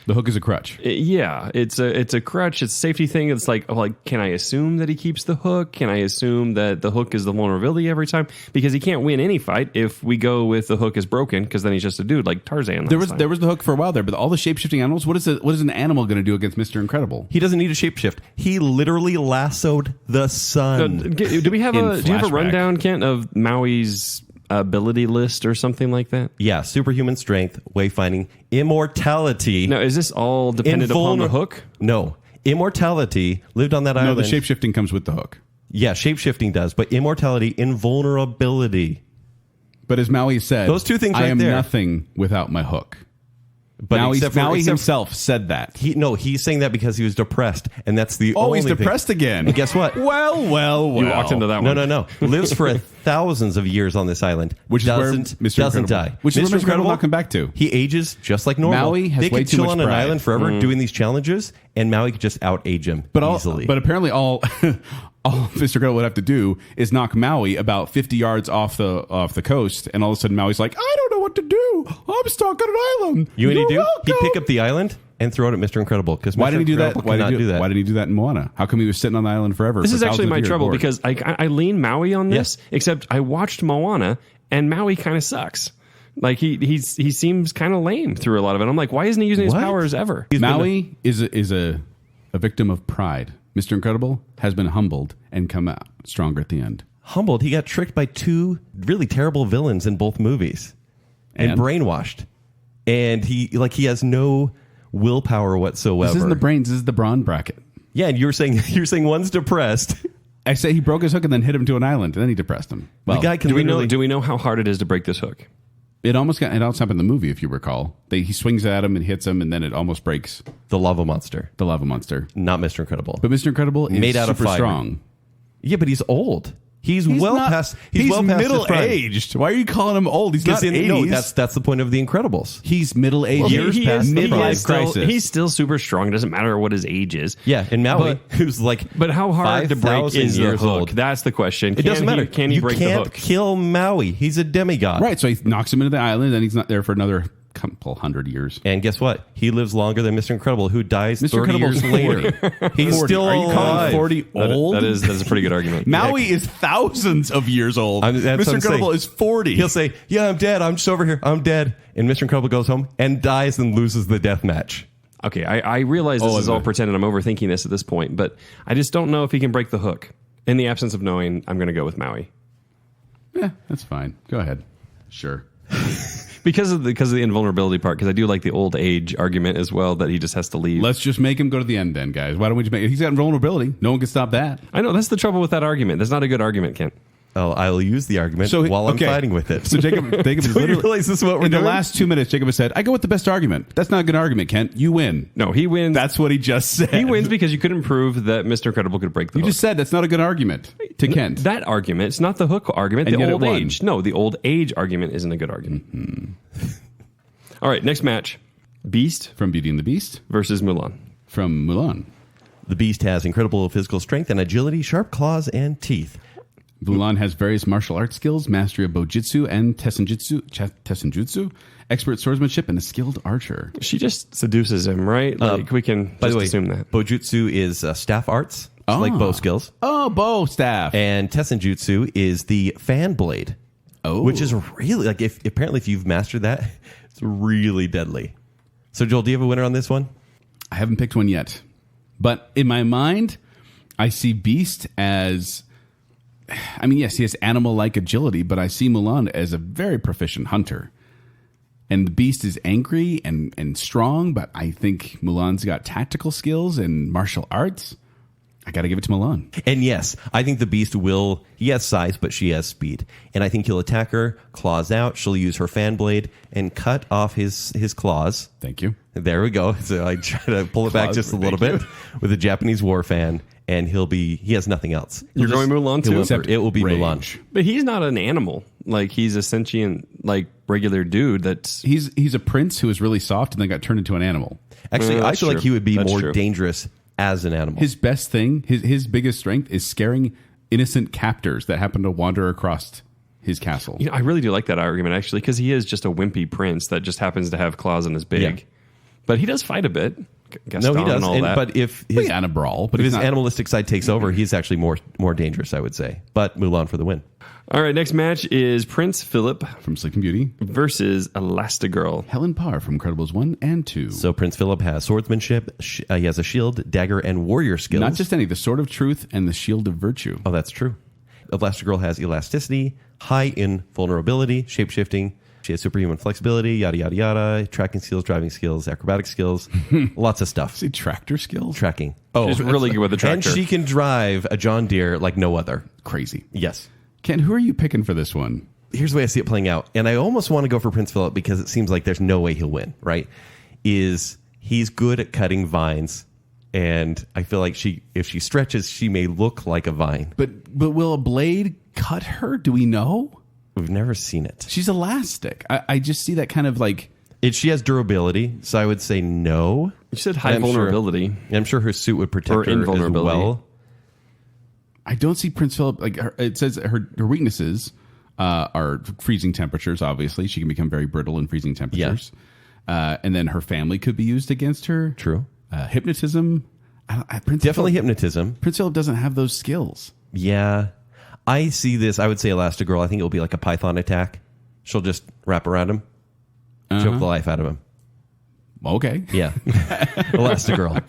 The hook is a crutch. Yeah, it's a crutch. It's a safety thing. It's like, can I assume that he keeps the hook? Can I assume that the hook is the vulnerability every time? Because he can't win any fight if we go with the hook is broken, because then he's just a dude like Tarzan. There was the hook for a while there, but all the shape-shifting animals, what is an animal going to do against Mr. Incredible? He doesn't need a shapeshift. He literally lassoed the sun. Do we have In do you have a flashback. rundown, Kent, of Maui's ability list or something like that? Yeah, superhuman strength, wayfinding, immortality. Now, is this all dependent upon the hook? No. Immortality, lived on that No, island. the shape-shifting comes with the hook. Yeah, shapeshifting does, but immortality, invulnerability. But as Maui said, Those 2 things I right am there. Nothing without my hook. But Maui himself said that. He's saying that because he was depressed, and that's the Oh, only he's thing. depressed again. And guess what? Well. You walked into that one. No. Lives for thousands of years on this island, Which is where doesn't Mr. doesn't Incredible- die. which is where Mr. Incredible will come back to. He ages just like normal. Maui has they way could too chill much on an pride. island forever doing these challenges, and Maui could just out age him easily. But apparently all Mr. Incredible would have to do is knock Maui about 50 yards off the coast, and all of a sudden Maui's like, I don't know what to do. I'm stuck on an island. you know what he'd You're do? He'd welcome." pick up the island and throw it at Mr. Incredible. Because Why did he do that? Why did he do that? Why did he do that in Moana? How come he was sitting on the island forever? This for is actually thousands of my years trouble bored? because I lean Maui on this, Yes. except I watched Moana and Maui kind of sucks. Like he seems kind of lame through a lot of it. I'm like, why isn't he using his What? powers ever? Maui is a victim of pride. Mr. Incredible has been humbled and come out stronger at the end. Humbled. He got tricked by 2 really terrible villains in both movies, and brainwashed. And he has no willpower whatsoever. This isn't the brains. This is the brawn bracket. Yeah, and you're saying one's depressed. I say he broke his hook and then hit him to an island, and then he depressed him. Well, the guy can Do we literally know how hard it is to break this hook? it almost happened in the movie, if you recall. He swings at him and hits him, and then it almost breaks the lava monster, the lava monster. not Mr. Incredible. But Mr. Incredible is Made out of super fire. strong. Yeah, but he's old. He's well past his prime. middle-aged. Why are you calling him old? He's not 80s. No, that's the point of The Incredibles. He's middle-aged. Years past the prime. He's still super strong. It doesn't matter what his age is. Yeah, and Maui, who's like But how hard to break 5,000 is the years hook? old. That's the question. It doesn't matter. Can he you break the can't hook? kill Maui. He's a demigod. Right, so he knocks him into the island, and he's not there for another couple hundred years. And guess what? He lives longer than Mr. Incredible, who dies Mr. 30 years Incredible's later. He's 40. still Are you calling alive. 40 old? That is a pretty good argument. Maui is thousands of years old. That's what Mr. I'm Incredible saying. is 40. He'll say, "Yeah, I'm dead. I'm just over here. I'm dead." And Mr. Incredible goes home and dies and loses the death match. Okay, I realize this is all pretend and I'm overthinking this at this point, but I just don't know if he can break the hook. In the absence of knowing, I'm going to go with Maui. Yeah, that's fine. Go ahead. Sure. Because of the invulnerability part, because I do like the old age argument as well, that he just has to leave. Let's just make him go to the end then, guys. Why don't we just make it? He's got invulnerability. No one can stop that. I know, that's the trouble with that argument. That's not a good argument, Kent. Oh, I'll use the argument while I'm fighting with it. So Jacob is Do you literally... realize this is what we're in doing? the last 2 minutes, Jacob has said, I go with the best argument. That's not a good argument, Kent. You win. No, he wins. That's what he just said. He wins because you couldn't prove that Mr. Incredible could break the You hook. just said that's not a good argument to Kent. That argument, it's not the hook argument, And the yet it old won. age. No, the old age argument isn't a good argument. Mm-hmm. All right, next match. Beast From Beauty and the Beast. versus Mulan. From Mulan. The beast has incredible physical strength and agility, sharp claws, and teeth. Mulan has various martial arts skills, mastery of Bojutsu and Tessenjutsu, expert swordsmanship, and a skilled archer. She just seduces him, right? Like we can By just the way, assume that. Bojutsu is staff arts, like bow skills. Oh, bow staff. And Tessenjutsu is the fan blade. which is really like if you've mastered that, it's really deadly. So Joel, do you have a winner on this one? I haven't picked one yet, but in my mind, I see Beast as, I mean, yes, he has animal-like agility, but I see Mulan as a very proficient hunter. And the Beast is angry and strong, but I think Mulan's got tactical skills and martial arts. I got to give it to Mulan. And yes, I think the Beast he has size, but she has speed. And I think he'll attack her, claws out. She'll use her fan blade and cut off his claws. Thank you. There we go. So I try to pull it back just a little bit with a Japanese war fan, and he has nothing else. You're going Mulan too? It will be Rage. Mulan. But he's not an animal. Like, he's a sentient, like, regular dude that's... He's a prince who was really soft and then got turned into an animal. Actually, I that's feel like true. he would be That's more true. dangerous as an animal. His best thing, his biggest strength is scaring innocent captors that happen to wander across his castle. You know, I really do like that argument, actually, because he is just a wimpy prince that just happens to have claws in his big. Yeah. But he does fight a bit. Gaston No, he does. And all that. But if his, Yeah, in a brawl, but if he's his not- animalistic side takes over, he's actually more dangerous, I would say. But Mulan for the win. All right, next match is Prince Philip from Sleeping Beauty, versus Elastigirl. Helen Parr from Incredibles 1 and 2. So Prince Philip has swordsmanship. He has a shield, dagger, and warrior skills. Not just any, the Sword of Truth and the Shield of Virtue. Oh, that's true. Elastigirl has elasticity, high invulnerability, shapeshifting. She has superhuman flexibility, yada, yada, yada, tracking skills, driving skills, acrobatic skills, lots of stuff. See, tractor skills? Tracking. She's really good with the And tractor. she can drive a John Deere like no other. Crazy. Yes. Ken, who are you picking for this one? Here's the way I see it playing out. And I almost want to go for Prince Philip because it seems like there's no way he'll win, right? He's good at cutting vines. And I feel like if she stretches, she may look like a vine. But will a blade cut her? Do we know? We've never seen it. She's elastic. I just see that kind of like... She has durability, so I would say no. You said high I'm sure- vulnerability. I'm sure her suit would protect Or her as invulnerability. well. I don't see Prince Philip... Like it says her weaknesses are freezing temperatures, obviously. She can become very brittle in freezing temperatures. And then her family could be used against her. True. Hypnotism. Definitely hypnotism. Prince Philip doesn't have those skills. Yeah. I see this. I would say Elastigirl. I think it'll be like a Python attack. She'll just wrap around him, choke the life out of him. Okay. Yeah. Elastigirl.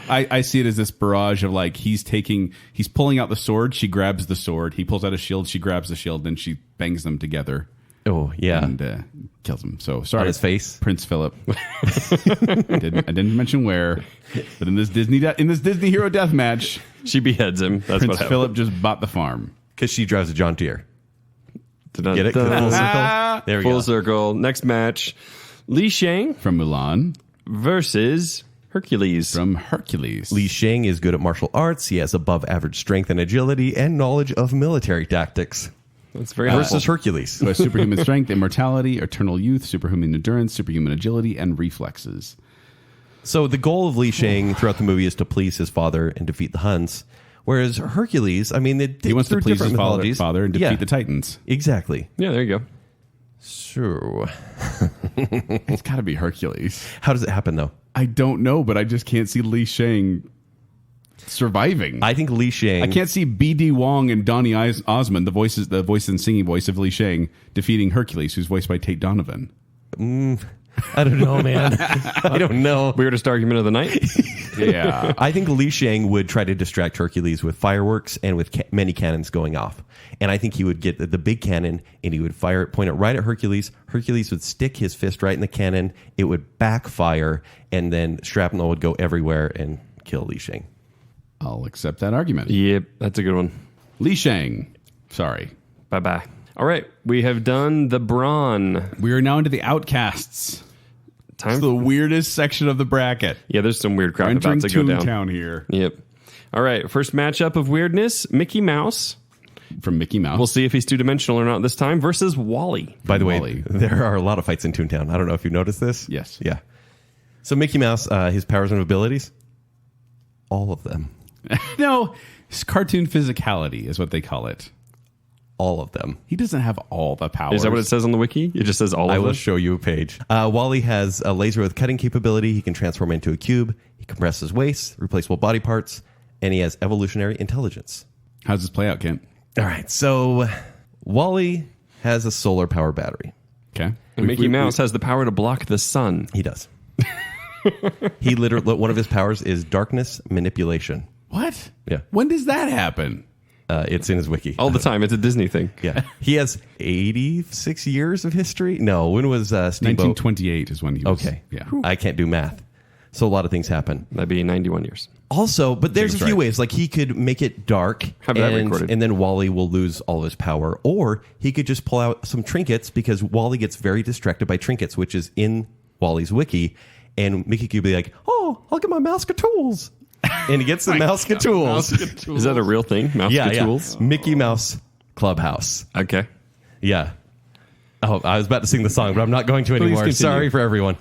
I see it as this barrage of like he's pulling out the sword, she grabs the sword, he pulls out a shield, she grabs the shield, then she bangs them together Oh, yeah. and kills him. So sorry, On his face? Prince Philip. I didn't mention where, but in this Disney Hero death match, She beheads him. That's what Prince happened. Philip just bought the farm. Because she drives a John Deere. Dun-dun-dun. Get it? Full circle? There we Full go. circle. Next match, Li Shang From Mulan, versus Hercules. from Hercules. Li Shang is good at martial arts. He has above average strength and agility and knowledge of military tactics. That's very Versus helpful. Hercules. Who has superhuman strength, immortality, eternal youth, superhuman endurance, superhuman agility, and reflexes. So the goal of Li Shang throughout the movie is to please his father and defeat the Huns. Whereas Hercules, I mean, He wants to they're please his different mythologies. father and defeat Yeah, the Titans. Exactly. Yeah, there you go. So It's got to be Hercules. how does it happen, though? I don't know, but I just can't see Li Shang surviving. I think Li Shang... I can't see B.D. Wong and Donny Osmond, the voice and singing voice of Li Shang, defeating Hercules, who's voiced by Tate Donovan. I don't know, man. I don't know. Weirdest argument of the night. Yeah. I think Li Shang would try to distract Hercules with fireworks and with many cannons going off. And I think he would get the big cannon and he would fire it, point it right at Hercules. Hercules would stick his fist right in the cannon. It would backfire, and then shrapnel would go everywhere and kill Li Shang. I'll accept that argument. Yep, that's a good one. Li Shang. Sorry. Bye-bye. All right, we have done the brawn. We are now into the outcasts. Time It's the weirdest section of the bracket. Yeah, there's some weird crap We're entering about to go down. Toontown here. Yep. All right, first matchup of weirdness, Mickey Mouse. From Mickey Mouse. We'll see if he's two-dimensional or not this time, versus Wally. By the Wally. way, there are a lot of fights in Toontown. I don't know if you've noticed this. Yes. Yeah. So Mickey Mouse, his powers and abilities, all of them. No, it's cartoon physicality is what they call it. All of them. He doesn't have all the powers. Is that what it says on the wiki? It just says all I of will them? show you a page. Wally has a laser with cutting capability. He can transform into a cube. He compresses waste, replaceable body parts, and he has evolutionary intelligence. How's this play out, Kent? All right, so Wally has a solar power battery. Okay. And Mickey Mouse has the power to block the sun. He does. He literally, one of his powers is darkness manipulation. What? Yeah. When does that happen? It's in his wiki. All the time. It's a Disney thing. Yeah. He has 86 years of history. No, when was Steamboat? 1928 is when he was. Okay. Yeah. I can't do math. So a lot of things happen. That'd be 91 years. Also, but there's a Seems few right. ways. Like he could make it dark Have that recorded. and then Wally will lose all his power. Or he could just pull out some trinkets because Wally gets very distracted by trinkets, which is in Wally's wiki. And Mickey could be like, oh, I'll get my Mouse-Tools. And he gets the Mouse-Tools. Is that a real thing? Mouse tools? Mickey Mouse Clubhouse. Okay. Yeah. Oh, I was about to sing the song, but I'm not going to anymore. continue. Sorry for everyone.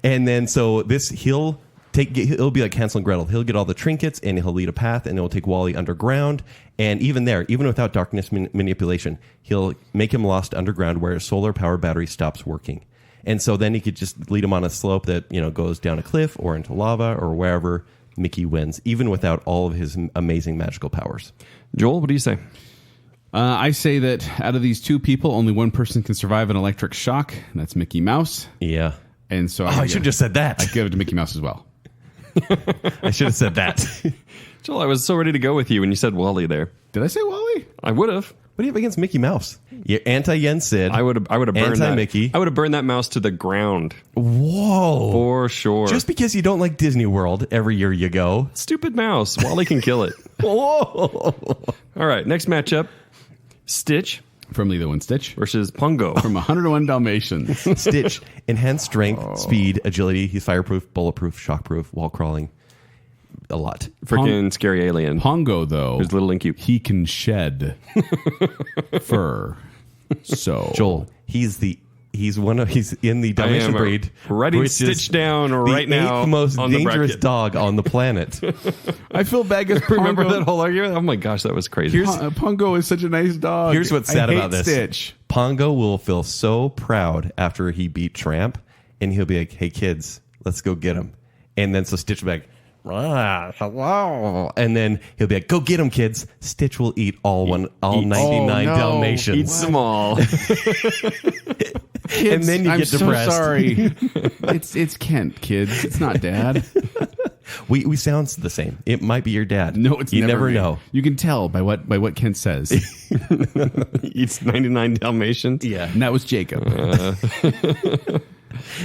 And then so this he'll be like Hansel and Gretel. He'll get all the trinkets and he'll lead a path and it'll take Wally underground. And even there, even without darkness manipulation, he'll make him lost underground where his solar power battery stops working. And so then he could just lead him on a slope that, goes down a cliff or into lava or wherever. Mickey wins, even without all of his amazing magical powers. Joel, what do you say? I say that out of these two people, only one person can survive an electric shock, and that's Mickey Mouse. Yeah. And so I should have just said that. I give it to Mickey Mouse as well. I should have said that. Joel, I was so ready to go with you when you said Wally there. Did I say Wally? I would have. What do you have against Mickey Mouse? You're anti-Yen Sid. I would have burned Anti-Mickey. that. I would have burned that mouse to the ground. Whoa. For sure. Just because you don't like Disney World every year you go. Stupid mouse. Wally can kill it. Whoa. All right, next matchup. Stitch From Lilo and Stitch. versus Pongo. From 101 Dalmatians. Stitch, enhanced strength, speed, agility. He's fireproof, bulletproof, shockproof, wall crawling. A lot. Freaking scary alien. Pongo, though, There's little and cute. he can shed fur. So Joel, he's in the Dalmatian breed. Writing which is Stitch down right the now. eighth most on the dangerous bracket. dog on the planet. I feel bad because Remember that whole argument? Oh my gosh, that was crazy. Pongo is such a nice dog. Here's what's sad I hate about this. Stitch. Pongo will feel so proud after he beat Tramp, and he'll be like, hey, kids, let's go get him. And then so Stitch will be like, hello. And then he'll be like, go get him, kids. Stitch will eat all 99 Dalmatians. Eats them all. And then you I'm get so depressed. sorry. it's Kent, kids. It's not Dad. We sound the same. It might be your dad. No, it's you never never me. know. You can tell by what Kent says. Eats 99 Dalmatians. Yeah. And that was Jacob.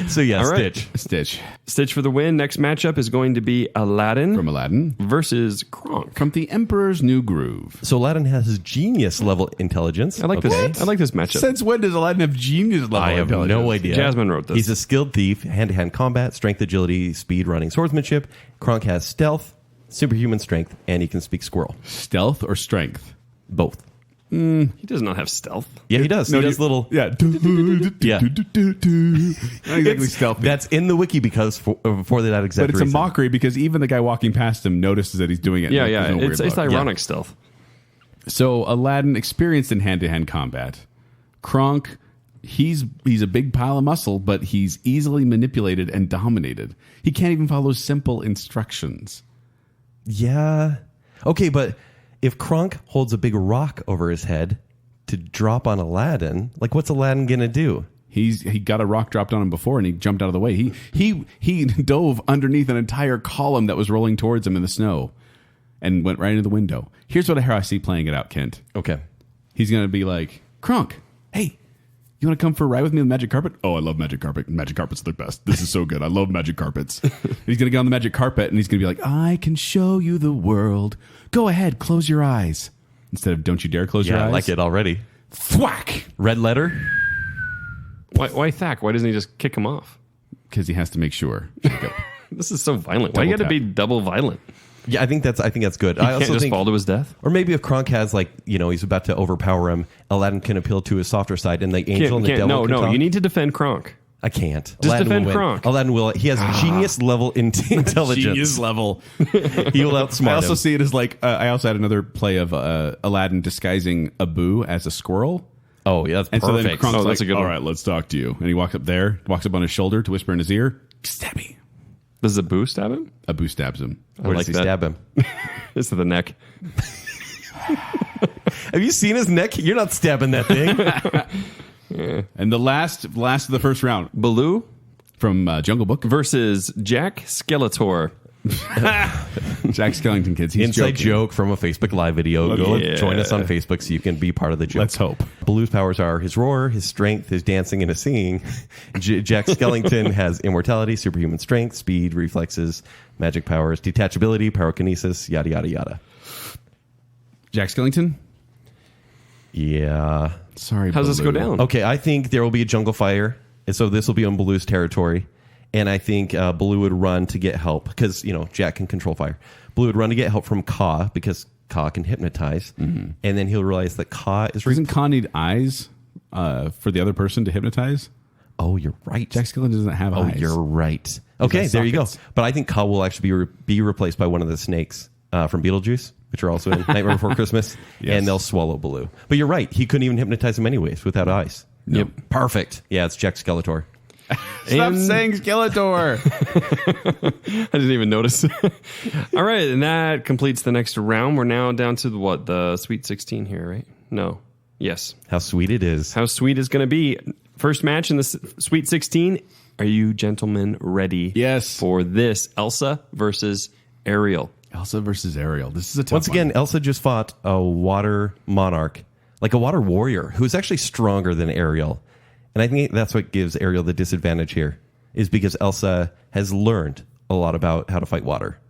So yeah, All right. Stitch Stitch for the win. Next matchup is going to be Aladdin from Aladdin. versus Kronk. From the Emperor's New Groove. So Aladdin has his genius level intelligence. I like this. I like this matchup. Since when does Aladdin have genius level I have intelligence? no idea. Jasmine wrote this. He's a skilled thief, hand-to-hand combat, strength, agility, speed, running, swordsmanship. Kronk has stealth, superhuman strength, and he can speak squirrel. Stealth or strength? Both. He does not have stealth. Yeah, he does. No, he does little... Yeah. Yeah. Not exactly stealthy. That's in the wiki because for that exact But it's a reason. mockery because even the guy walking past him notices that he's doing it. Yeah, There's yeah. no weird It's look. ironic stealth. So Aladdin, experienced in hand-to-hand combat. Kronk, he's a big pile of muscle, but he's easily manipulated and dominated. He can't even follow simple instructions. Yeah. Okay, but if Kronk holds a big rock over his head to drop on Aladdin, like what's Aladdin going to do? He got a rock dropped on him before, and he jumped out of the way. He dove underneath an entire column that was rolling towards him in the snow, and went right into the window. Here's what I see playing it out, Kent. Okay. He's going to be like, Kronk, hey, you want to come for a ride with me on the magic carpet? Oh, I love magic carpet. Magic carpets are the best. This is so good. I love magic carpets. He's going to get on the magic carpet, and he's going to be like, I can show you the world. Go ahead, close your eyes. Instead of don't you dare close your Yeah, eyes. I like it already. Thwack! Red letter? Why Thack? Why doesn't he just kick him off? Because he has to make sure. This is so violent. Why you got to Double be tap. double violent? Yeah, I think that's good. He I can't also just think, fall to his death? or maybe if Kronk has he's about to overpower him, Aladdin can appeal to his softer side, and the angel and the devil. No, can talk. you need to defend Kronk. I can't. Just Aladdin defend will win. Kronk. Aladdin will. He has genius level intelligence. Genius level. He will outsmart I also him. see it as like, I also had another play of Aladdin disguising Abu as a squirrel. Oh, yeah, that's And so then perfect. Kronk's that's like, a good all one. right, let's talk to you. And he walks up there, walks up on his shoulder to whisper in his ear, stab me. Does Abu stab him? Abu stabs him. Where like does he that. stab him? It's to the neck. Have you seen his neck? You're not stabbing that thing. And the last of the first round Baloo from Jungle Book. versus Jack Skeletor. Jack Skellington, kids. He's Inside joking. joke from a Facebook Live video. Go Yeah. join us on Facebook so you can be part of the joke. Let's hope. Baloo's powers are his roar, his strength, his dancing, and his singing. Jack Skellington has immortality, superhuman strength, speed, reflexes, magic powers, detachability, pyrokinesis, yada, yada, yada. Jack Skellington? Yeah. Sorry, How's this go Baloo. down? Okay, I think there will be a jungle fire, and so this will be on Baloo's territory. And I think Baloo would run to get help because, Jack can control fire. Baloo would run to get help from Ka because Ka can hypnotize. Mm-hmm. And then he'll realize that Ka is... Doesn't Ka need eyes for the other person to hypnotize? Oh, you're right. Jack Skellington doesn't have eyes. Oh, you're right. Okay, has there you go. sockets. But I think Ka will actually be replaced by one of the snakes from Beetlejuice, which are also in Nightmare Before Christmas. Yes. And they'll swallow Baloo. But you're right. He couldn't even hypnotize him anyways without eyes. Yep. Perfect. Yeah, it's Jack Skeletor. Stop saying Skeletor. I didn't even notice. All right, and that completes the next round. We're now down to the Sweet 16 here, right? No. Yes. How sweet it is. How sweet is going to be. First match in the Sweet 16. Are you gentlemen ready? Yes. For this? Elsa versus Ariel. Elsa versus Ariel. This is a tough Once again, one. Elsa just fought a water monarch, like a water warrior, who's actually stronger than Ariel. And I think that's what gives Ariel the disadvantage here, is because Elsa has learned a lot about how to fight water.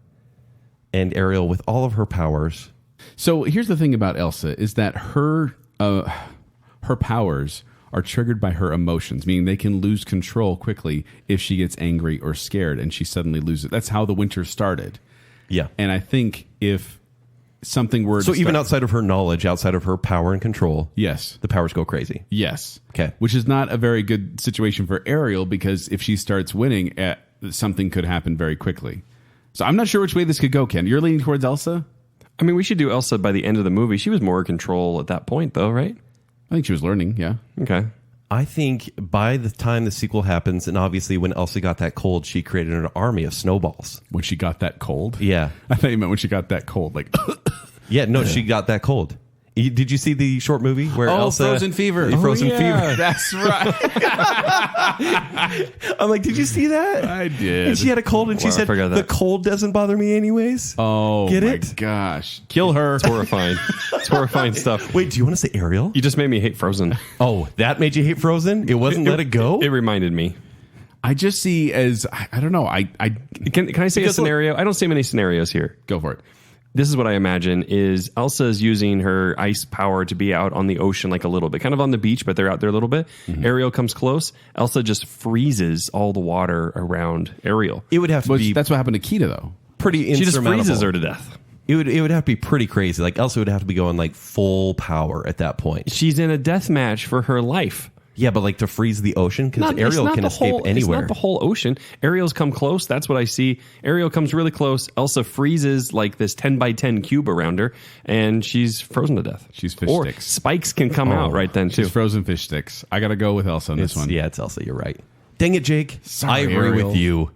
And Ariel, with all of her powers... So here's the thing about Elsa, is that her powers are triggered by her emotions, meaning they can lose control quickly if she gets angry or scared and she suddenly loses. That's how the winter started. Yeah. And I think if something were So to even start- outside of her knowledge, outside of her power and control, Yes. the powers go crazy. Yes. Okay. Which is not a very good situation for Ariel, because if she starts winning, something could happen very quickly. So I'm not sure which way this could go, Ken. You're leaning towards Elsa? I mean, we should do Elsa by the end of the movie. She was more in control at that point, though, right? I think she was learning, yeah. Okay. I think by the time the sequel happens, and obviously when Elsa got that cold, she created an army of snowballs. When she got that cold? Yeah. I thought you meant when she got that cold. Like, Yeah, no, she got that cold. Did you see the short movie where Elsa... Frozen Fever. Frozen Fever. That's right. I'm like, did you see that? I did. And she had a cold, and she Wow, I said, forgot the that. cold doesn't bother me anyways. Oh, Get my it? gosh. Kill her. It's horrifying. It's horrifying stuff. Wait, do you want to say Ariel? You just made me hate Frozen. Oh, that made you hate Frozen? It wasn't Let It Go? It reminded me. I just see as, I don't know. I Can I say a Because look- scenario? I don't see many scenarios here. Go for it. This is what I imagine is Elsa is using her ice power to be out on the ocean like a little bit, kind of on the beach, but they're out there a little bit. Mm-hmm. Ariel comes close. Elsa just freezes all the water around Ariel. It would have to But be that's what happened to Kita, though. pretty She just insurmountable. freezes her to death. It would have to be pretty crazy. Like Elsa would have to be going like full power at that point. She's in a death match for her life. Yeah, but like to freeze the ocean, because It's Ariel not can the escape whole, anywhere. It's not the whole ocean. Ariel's come close. That's what I see. Ariel comes really close. Elsa freezes like this 10 by 10 cube around her, and she's frozen to death. She's fish or sticks. spikes can come out right then, too. She's frozen fish sticks. I got to go with Elsa on this one. Yeah, it's Elsa. You're right. Dang it, Jake. Sorry, I agree Ariel. with you.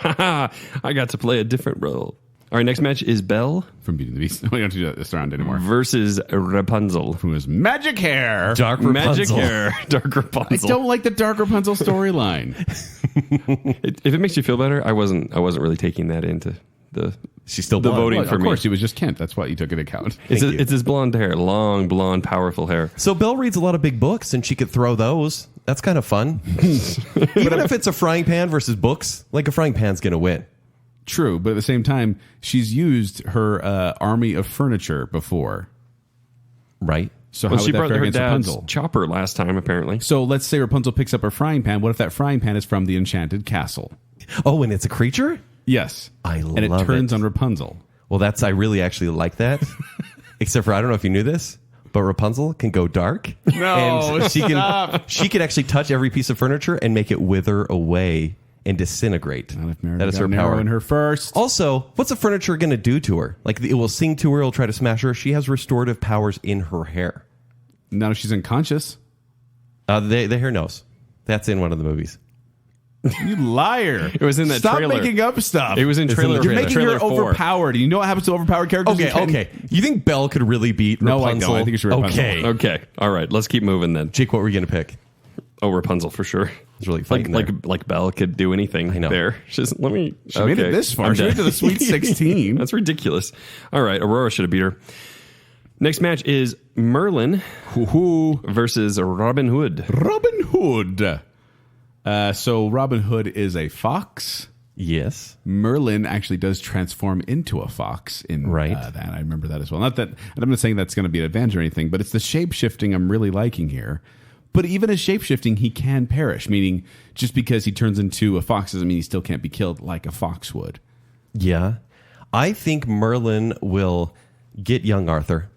I got to play a different role. All right, next match is Belle From Beauty and the Beast. We don't have to do this round anymore. versus Rapunzel. Who has magic hair. Dark Magic Rapunzel. hair, Dark I Rapunzel. don't like the Dark Rapunzel storyline. If it makes you feel better, I wasn't really taking that into the She's still the blonde. voting Well, for of me. course, it was just Kent. That's why you took into account. It's his blonde hair, long, blonde, powerful hair. So Belle reads a lot of big books, and she could throw those. That's kind of fun. Even if it's a frying pan versus books, like a frying pan's going to win. True, but at the same time, she's used her army of furniture before. Right? So Well, how she would that brought fare her against dad's Rapunzel? chopper last time, apparently. So let's say Rapunzel picks up a frying pan. What if that frying pan is from the enchanted castle? Oh, and it's a creature? Yes. I And it love turns it. on Rapunzel. Well, I really actually like that. Except for, I don't know if you knew this, but Rapunzel can go dark. No, and she can actually touch every piece of furniture and make it wither away and disintegrate. Not if Mary That is got her an arrow power. in her first. Also, what's the furniture going to do to her? Like, it will sing to her, it'll try to smash her. She has restorative powers in her hair. Now she's unconscious. The hair knows. That's in one of the movies. You liar. It was in that Stop trailer. making up stuff. It was in It's in trailer. the You're trailer. making trailer her 4. overpowered. You know what happens to overpowered characters? Okay. You think Belle could really beat No, I Rapunzel? don't. I think it's Rapunzel. Okay. Okay, all right, let's keep moving then. Jake, what were you going to pick? Oh, Rapunzel for sure. It's really fighting like Belle could do anything. I know. There. She made it this far. She made it to the Sweet 16. That's ridiculous. All right, Aurora should have beat her. Next match is Merlin versus Robin Hood. Robin Hood. So Robin Hood is a fox. Yes. Merlin actually does transform into a fox in that. I remember that as well. Not that, and I'm not saying that's going to be an advantage or anything, but it's the shape-shifting I'm really liking here. But even as shape-shifting, he can perish, meaning just because he turns into a fox doesn't mean he still can't be killed like a fox would. Yeah. I think Merlin will get young Arthur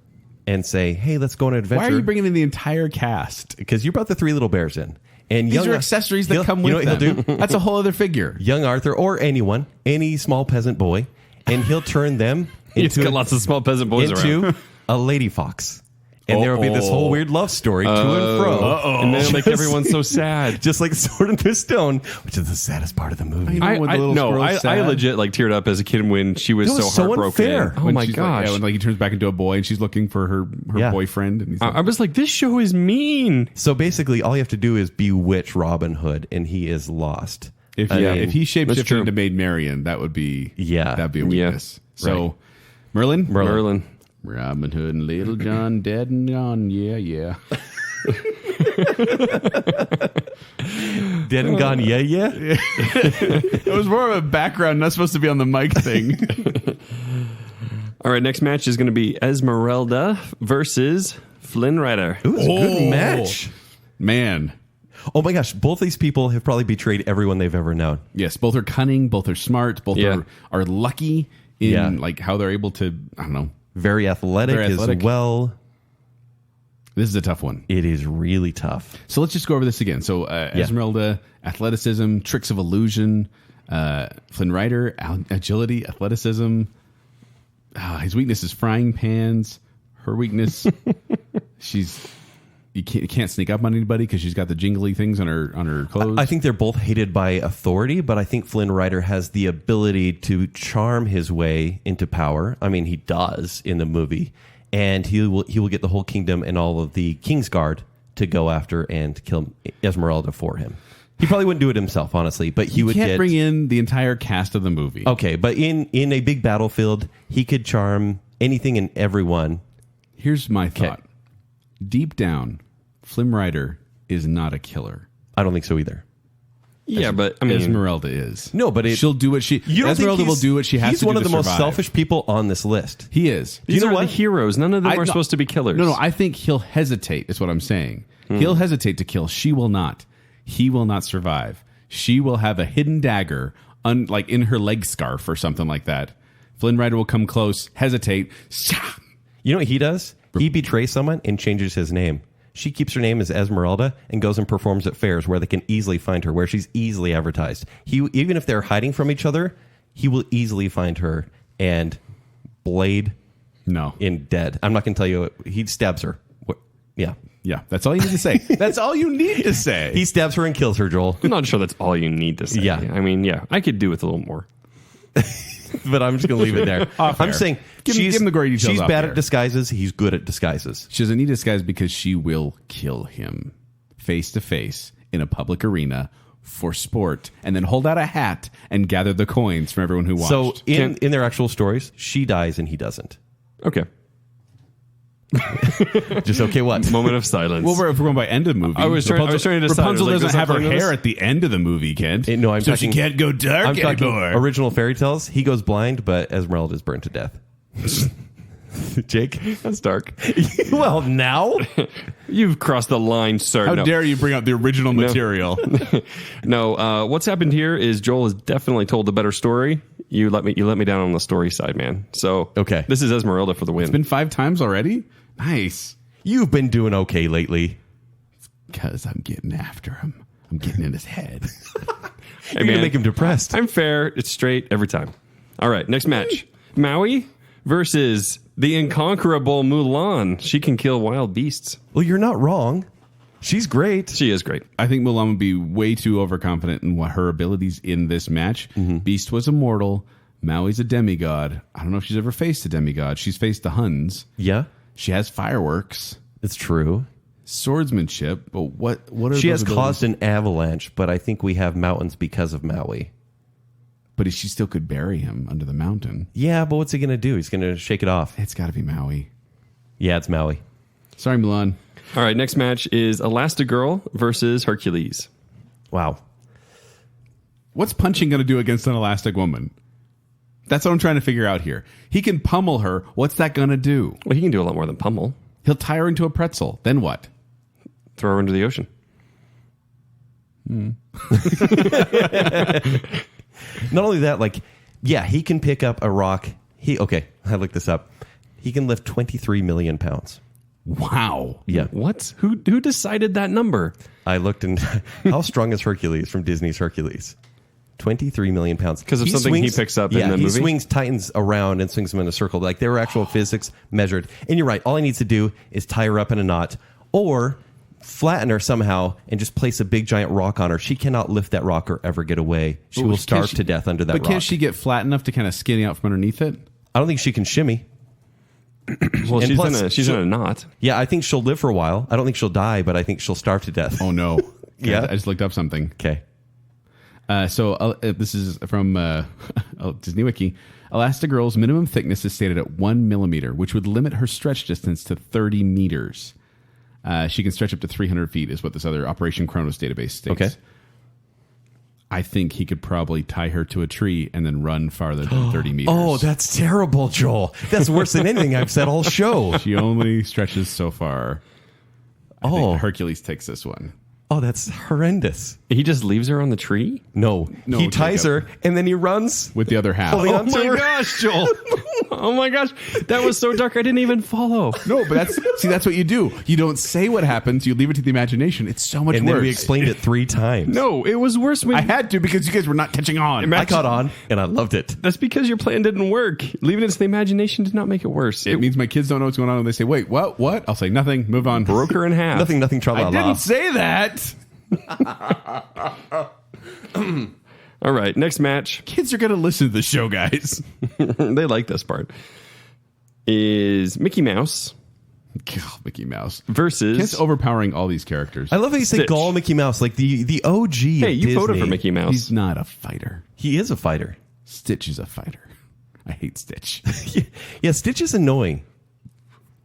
and say, hey, let's go on an adventure. Why are you bringing in the entire cast? Because you brought the three little bears in. And these are accessories that come with them. He'll do? That's a whole other figure. Young Arthur or anyone, any small peasant boy, and he'll turn them He's got lots of small peasant boys around. a lady fox. And there will be this whole weird love story to and fro. And then it'll make everyone so sad. Just like Sword in the Stone, which is the saddest part of the movie. I legit teared up as a kid when she was so heartbroken. Unfair. Oh When my she's gosh. when he turns back into a boy and she's looking for her boyfriend. And he's like, I was like, this show is mean. So basically, all you have to do is bewitch Robin Hood, and he is lost. if he shapeshifted into Maid Marian, that'd be a weakness. So Merlin. Robin Hood and Little John dead and gone. Yeah. Dead and gone, yeah. It was more of a background, not supposed to be on the mic thing. All right, next match is going to be Esmeralda versus Flynn Rider. It was a good match. Man. Oh my gosh, both these people have probably betrayed everyone they've ever known. Yes, both are cunning, both are smart, both are lucky in like how they're able to, I don't know. Very athletic as well. This is a tough one. It is really tough. So let's just go over this again. So Esmeralda, athleticism, tricks of illusion. Flynn Rider, agility, athleticism. His weakness is frying pans. Her weakness, you can't sneak up on anybody because she's got the jingly things on her clothes. I think they're both hated by authority, but I think Flynn Rider has the ability to charm his way into power. I mean, he does in the movie, and he will get the whole kingdom and all of the Kingsguard to go after and kill Esmeralda for him. He probably wouldn't do it himself, honestly, but he would bring in the entire cast of the movie. Okay, but in a big battlefield, he could charm anything and everyone. Here's my thought. Deep down, Flynn Rider is not a killer. I don't think so either. Yeah, but I mean, Esmeralda is. No, but she'll do what she. Esmeralda will do what she has to do. He's one of the most survive. selfish people on this list. He is. These are the heroes. None of them are supposed to be killers. No, I think he'll hesitate. Is what I'm saying. He'll hesitate to kill. She will not. He will not survive. She will have a hidden dagger, like in her leg scarf or something like that. Flynn Rider will come close, hesitate. You know what he does? He betrays someone and changes his name. She keeps her name as Esmeralda and goes and performs at fairs where they can easily find her, where she's easily advertised. Even if they're hiding from each other, he will easily find her and blade in dead. I'm not going to tell you. He stabs her. Yeah. Yeah, that's all you need to say. That's all you need to say. He stabs her and kills her, Joel. I'm not sure that's all you need to say. Yeah. I mean, I could do with a little more. But I'm just going to leave it there. I'm saying give him the gory details. She's off bad there. at disguises. He's good at disguises. She doesn't need disguise because she will kill him face to face in a public arena for sport, and then hold out a hat and gather the coins from everyone who watched. So in their actual stories, she dies and he doesn't. Okay. Just okay. What? Moment of silence. Well, if we're going by end of the movie, I was trying to decide. Rapunzel like, doesn't have her this? hair at the end of the movie, Kent. No, I'm so talking, she can't go dark I'm talking anymore. Original fairy tales. He goes blind, but Esmeralda is burned to death. Jake, that's dark. Well, now you've crossed the line, sir. How dare you bring up the original material? No, what's happened here is Joel has definitely told the better story. You let me down on the story side, man. So okay, this is Esmeralda for the win. It's been 5 times already. Nice. You've been doing okay lately. Because I'm getting after him. I'm getting in his head. You're going to make him depressed. I'm fair. It's straight every time. All right, next match. Maui versus the incomparable Mulan. She can kill wild beasts. Well, you're not wrong. She's great. She is great. I think Mulan would be way too overconfident in what her abilities in this match. Beast was immortal. Maui's a demigod. I don't know if she's ever faced a demigod. She's faced the Huns. Yeah. She has fireworks. It's true. swordsmanship, but what are She those has caused an avalanche, but I think we have mountains because of Maui. But she still could bury him under the mountain. Yeah, but what's he going to do? He's going to shake it off. It's got to be Maui. Yeah, it's Maui. Sorry, Milan. All right, next match is Elastigirl versus Hercules. Wow. What's punching going to do against an elastic woman? That's what I'm trying to figure out here. He can pummel her. What's that going to do? Well, he can do a lot more than pummel. He'll tie her into a pretzel. Then what? Throw her into the ocean. Not only that, like, yeah, he can pick up a rock. I looked this up. He can lift 23 million pounds. Wow. Yeah. What? Who decided that number? I looked and how strong is Hercules from Disney's Hercules? 23 million pounds. Because of something he picks up in the movie? He swings Titans around and swings them in a circle. Like, there were actual physics measured. And you're right. All he needs to do is tie her up in a knot or flatten her somehow and just place a big giant rock on her. She cannot lift that rock or ever get away. She will starve to death under that rock. But can't she get flat enough to kind of skinny out from underneath it? I don't think she can shimmy. Well, And she's in a knot. Yeah, I think she'll live for a while. I don't think she'll die, but I think she'll starve to death. Oh, no. Yeah. I just looked up something. Okay. This is from Disney Wiki. Elastigirl's minimum thickness is stated at 1 millimeter, which would limit her stretch distance to 30 meters. She can stretch up to 300 feet, is what this other Operation Chronos database states. Okay. I think he could probably tie her to a tree and then run farther than 30 meters. Oh, that's terrible, Joel. That's worse than anything I've said all show. She only stretches so far. I think Hercules takes this one. Oh, that's horrendous. He just leaves her on the tree? No, he ties Jacob. her and then he runs. With the other half. Holding Oh on to my her. gosh, Joel. Oh my gosh. That was so dark I didn't even follow. No, but that's what you do. You don't say what happens. You leave it to the imagination. It's so much And worse. then we explained it 3 times. No, it was worse when I had to because you guys were not catching on. I caught on and I loved it. That's because your plan didn't work. Leaving it to the imagination did not make it worse. It means my kids don't know what's going on. And they say, wait, what? I'll say nothing. Move on. broke her in half. Nothing, tra-la-la. I didn't say that. All right, next match. Kids are going to listen to the show, guys. They like this part. Is Mickey Mouse God, Mickey Mouse. versus... Kid's overpowering all these characters. I love how you say Stitch. Gall Mickey Mouse, like the OG. Hey, you Disney. voted for Mickey Mouse. He's not a fighter. He is a fighter. Stitch is a fighter. I hate Stitch. Yeah, Stitch is annoying.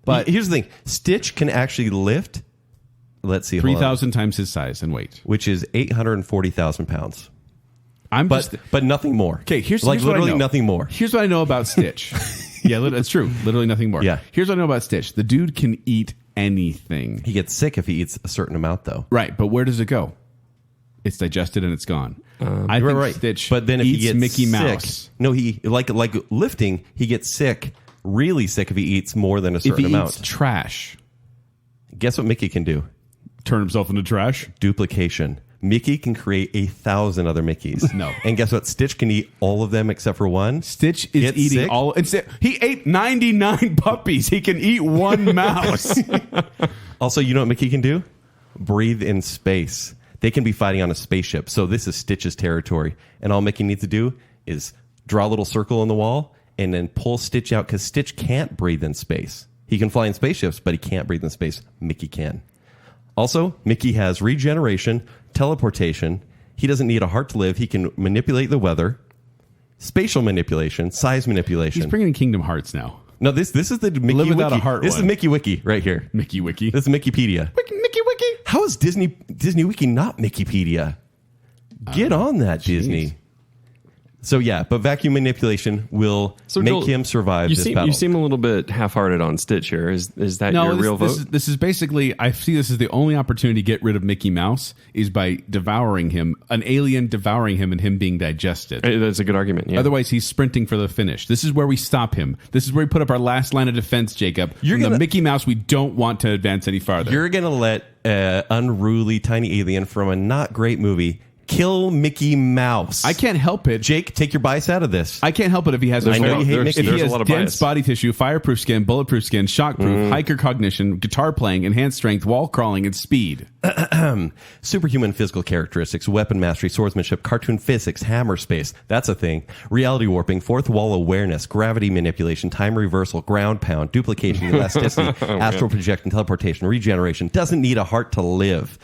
But here's the thing. Stitch can actually lift, let's see, hold on, 3,000 times his size and weight. which is 840,000 pounds. But But nothing more. okay, here's like what I literally know. nothing more. Here's what I know about Stitch. Yeah, that's true. Literally nothing more. Yeah. Here's what I know about Stitch. The dude can eat anything. He gets sick if he eats a certain amount, though. Right, but where does it go? It's digested and it's gone. I think Right. Stitch But then if eats he gets Mickey sick, Mouse. no, he like lifting, he gets sick, really sick if he eats more than a If he certain amount. eats trash, Guess what Mickey can do? turn himself into trash. Duplication. Mickey can create 1,000 other Mickeys. No. And guess what? Stitch can eat all of them except for one. Stitch is Get eating sick? all. He ate 99 puppies. He can eat one mouse. Also, you know what Mickey can do? Breathe in space. They can be fighting on a spaceship. So this is Stitch's territory. And all Mickey needs to do is draw a little circle on the wall and then pull Stitch out because Stitch can't breathe in space. He can fly in spaceships, but he can't breathe in space. Mickey can. Also, Mickey has regeneration, teleportation. He doesn't need a heart to live. He can manipulate the weather, spatial manipulation, size manipulation. He's bringing in Kingdom Hearts now. No, this is the Mickey Live Without Wiki. a Heart This one. is Mickey Wiki right here. Mickey Wiki. This is Mickeypedia. Mickey Wiki. How is Disney Wiki not Mickeypedia? Get on that, Disney. So yeah, but vacuum manipulation will make Joel, him survive this battle. You seem a little bit half-hearted on Stitch here. Is that your real vote? This is basically, I see this as the only opportunity to get rid of Mickey Mouse is by devouring him, an alien devouring him and him being digested. That's a good argument. Yeah. Otherwise, he's sprinting for the finish. This is where we stop him. This is where we put up our last line of defense, Jacob. From the Mickey Mouse, we don't want to advance any farther. You're going to let unruly tiny alien from a not great movie kill Mickey Mouse. I can't help it. Jake, take your bias out of this. I can't help it if he has. I know you hate Mickey. If he There's has a lot of dense bias. body tissue, fireproof skin, bulletproof skin, shockproof, hiker cognition, guitar playing, enhanced strength, wall crawling, and speed. Superhuman physical characteristics, weapon mastery, swordsmanship, cartoon physics, hammer space. That's a thing. Reality warping, fourth wall awareness, gravity manipulation, time reversal, ground pound, duplication, elasticity, astral projection, teleportation, regeneration. Doesn't need a heart to live.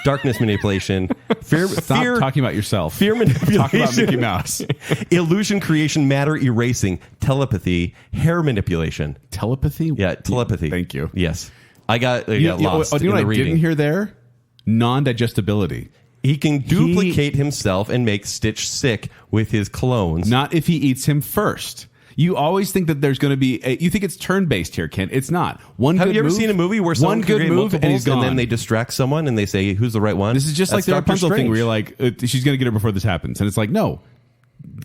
Darkness manipulation. Stop talking about yourself. Fear manipulation. Talk about Mickey Mouse. Illusion creation, matter erasing, telepathy, hair manipulation. Telepathy? Yeah, telepathy. Thank you. Yes. I got lost you know in what the I reading. didn't hear there? Non-digestibility. He can duplicate himself and make Stitch sick with his clones. Not if he eats him first. You always think that there's going to be... you think it's turn-based here, Kent. It's not. Have you ever seen a movie where someone can create multiples and then they distract someone and they say, who's the right one? This is just like the Rapunzel thing where you're like, she's going to get her before this happens. And it's like, no,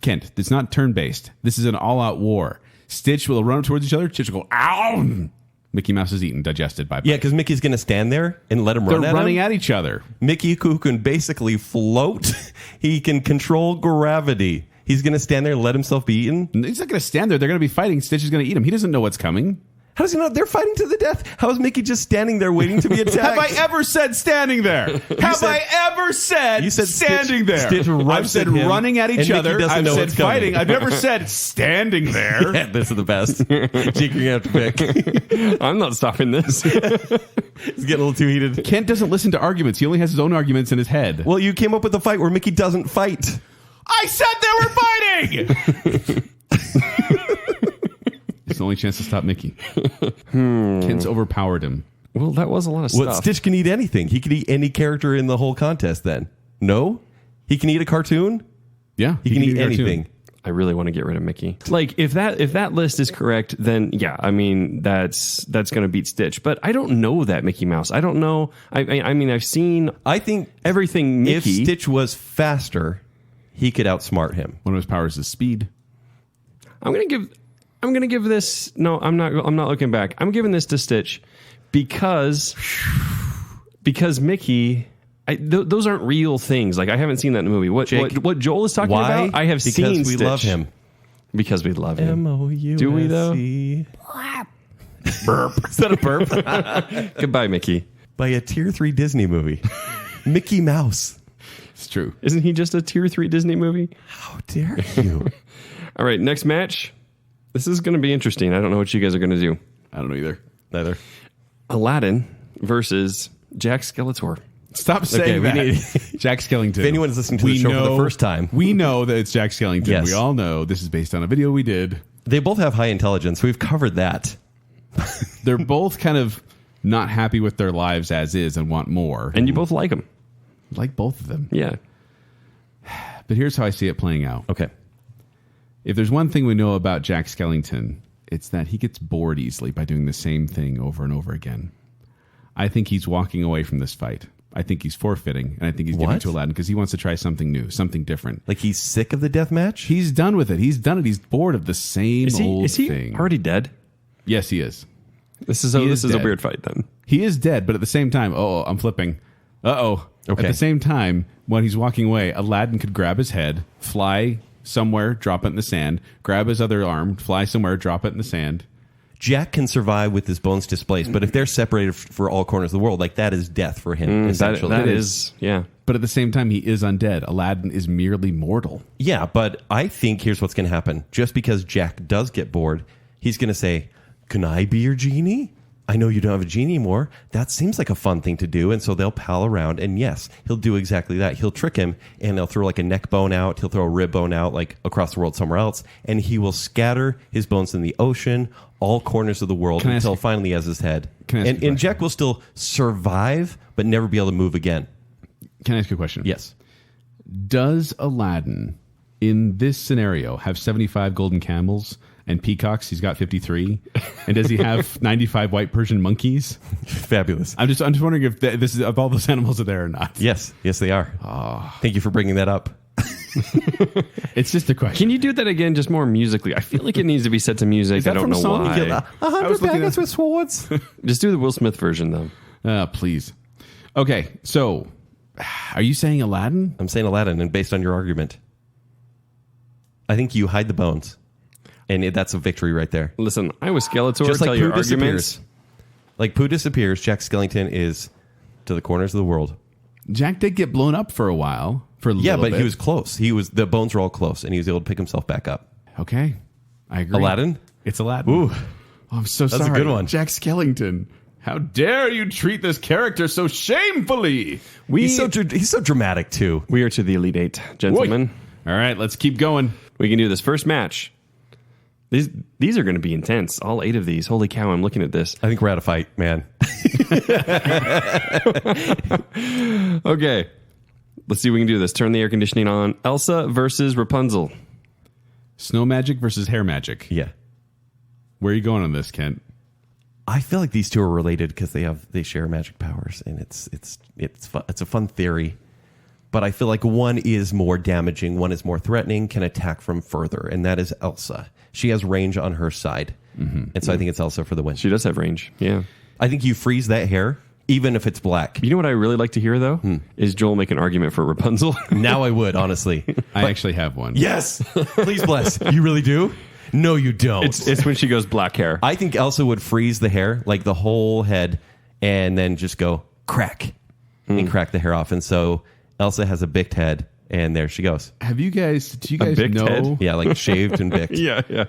Kent, it's not turn-based. This is an all-out war. Stitch will run towards each other. Stitch will go, ow! Mickey Mouse is eaten, digested by... Yeah, because Mickey's going to stand there and let him run at him. They're running at each other. Mickey, who can basically float, he can control gravity. He's going to stand there and let himself be eaten? He's not going to stand there. They're going to be fighting. Stitch is going to eat him. He doesn't know what's coming. How does he know? They're fighting to the death. How is Mickey just standing there waiting to be attacked? Have I ever said standing there? I ever said standing there? Stitch I've said running at each other. I've said fighting. I've never said standing there. Yeah, this is the best. Jake, you're going to have to pick. I'm not stopping this. He's getting a little too heated. Kent doesn't listen to arguments. He only has his own arguments in his head. Well, you came up with a fight where Mickey doesn't fight. I said they were fighting! It's the only chance to stop Mickey. Kent's overpowered him. Well, that was a lot of stuff. Well, Stitch can eat anything. He can eat any character in the whole contest then. No? He can eat a cartoon? Yeah. He can eat anything. I really want to get rid of Mickey. Like, if that list is correct, then yeah, I mean that's going to beat Stitch. But I don't know that Mickey Mouse. I don't know. I mean, I've seen. I think everything. Mickey. If Stitch was faster, he could outsmart him. One of his powers is speed. I'm gonna give this. No, I'm not looking back. I'm giving this to Stitch because Mickey. Those aren't real things. Like, I haven't seen that in the movie. What Joel is talking about, I have seen. Because we love him. Because we love him. M-O-U-S-E. Do we though? Burp. Is that a burp? Goodbye, Mickey. By a tier 3 Disney movie. Mickey Mouse. It's true. Isn't he just a tier 3 Disney movie? How dare you? All right, next match. This is going to be interesting. I don't know what you guys are going to do. I don't know either. Neither. Aladdin versus Jack Skeletor. Stop saying that. Jack Skellington. If anyone's listening to the show for the first time. We know that it's Jack Skellington. Yes. We all know this is based on a video we did. They both have high intelligence. We've covered that. They're both kind of not happy with their lives as is and want more. And you both like them. Like both of them. Yeah. But here's how I see it playing out. Okay. If there's one thing we know about Jack Skellington, it's that he gets bored easily by doing the same thing over and over again. I think he's walking away from this fight. I think he's forfeiting, and I think he's giving it to Aladdin because he wants to try something new, something different. Like he's sick of the death match? He's done with it. He's done it. He's bored of the same old thing. Is he already dead? Yes, he is. This is a weird fight then. He is dead, but at the same time, I'm flipping. Okay. At the same time, when he's walking away, Aladdin could grab his head, fly somewhere, drop it in the sand, grab his other arm, fly somewhere, drop it in the sand. Jack can survive with his bones displaced, but if they're separated for all corners of the world, like that is death for him, essentially. That is, yeah. But at the same time, he is undead. Aladdin is merely mortal. Yeah, but I think here's what's going to happen. Just because Jack does get bored, he's going to say, "Can I be your genie? I know you don't have a genie anymore. That seems like a fun thing to do." And so they'll pal around, and yes, he'll do exactly that. He'll trick him, and they'll throw like a neck bone out. He'll throw a rib bone out, like across the world somewhere else, and he will scatter his bones in the ocean, all corners of the world, until finally he has his head. And Jack will still survive, but never be able to move again. Can I ask you a question? Yes. Does Aladdin, in this scenario, have 75 golden camels and peacocks? He's got 53. And does he have 95 white Persian monkeys? Fabulous. I'm just wondering if this is, if all those animals are there or not. Yes, they are. Oh. Thank you for bringing that up. It's just a question. Can you do that again, just more musically? I feel like it needs to be set to music. Is that I don't know from a song? why. 100 packets with swords. Just do the Will Smith version, though. Please. Okay, so are you saying Aladdin? I'm saying Aladdin, and based on your argument, I think you hide the bones, and that's a victory right there. Listen, I was Skeletor. Just like tell Pooh your arguments. disappears. Like Pooh disappears, Jack Skellington is to the corners of the world. Jack did get blown up for a while. For a little Yeah, but bit. he was close. The bones were all close, and he was able to pick himself back up. Okay, I agree. Aladdin? It's Aladdin. Ooh. Oh, I'm so That's a sorry. good one. Jack Skellington. How dare you treat this character so shamefully? He's so dramatic, too. We are to the Elite Eight, gentlemen. All right, let's keep going. We can do this first match. These are going to be intense. All 8 of these. Holy cow, I'm looking at this. I think we're at a fight, man. Okay. Let's see if we can do this. Turn the air conditioning on. Elsa versus Rapunzel. Snow magic versus hair magic. Yeah. Where are you going on this, Kent? I feel like these two are related because they share magic powers, and it's a fun theory. But I feel like one is more damaging, one is more threatening, can attack from further, and that is Elsa. She has range on her side, and so I think it's Elsa for the win. She does have range. Yeah. I think you freeze that hair, even if it's black. You know what I really like to hear, though? Is Joel make an argument for Rapunzel. Now I would, honestly. I actually have one. Yes, please bless. You really do? No, you don't. It's when she goes black hair. I think Elsa would freeze the hair, like the whole head, and then just go crack and crack the hair off. And so Elsa has a bicked head, and there she goes. Do you guys bicked know? head? Yeah, like shaved and bicked. Yeah. Do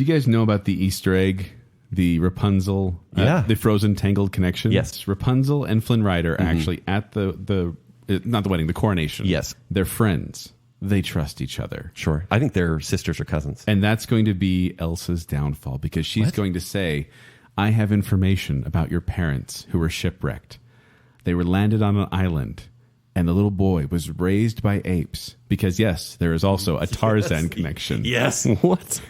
you guys know about the Easter egg, the Rapunzel, the Frozen Tangled connection? Yes. Rapunzel and Flynn Rider are actually at the not the wedding, the coronation. Yes. They're friends. They trust each other. Sure. I think they're sisters or cousins. And that's going to be Elsa's downfall because she's going to say, I have information about your parents who were shipwrecked. They were landed on an island, and the little boy was raised by apes. Because, yes, there is also a Tarzan connection. Yes. What?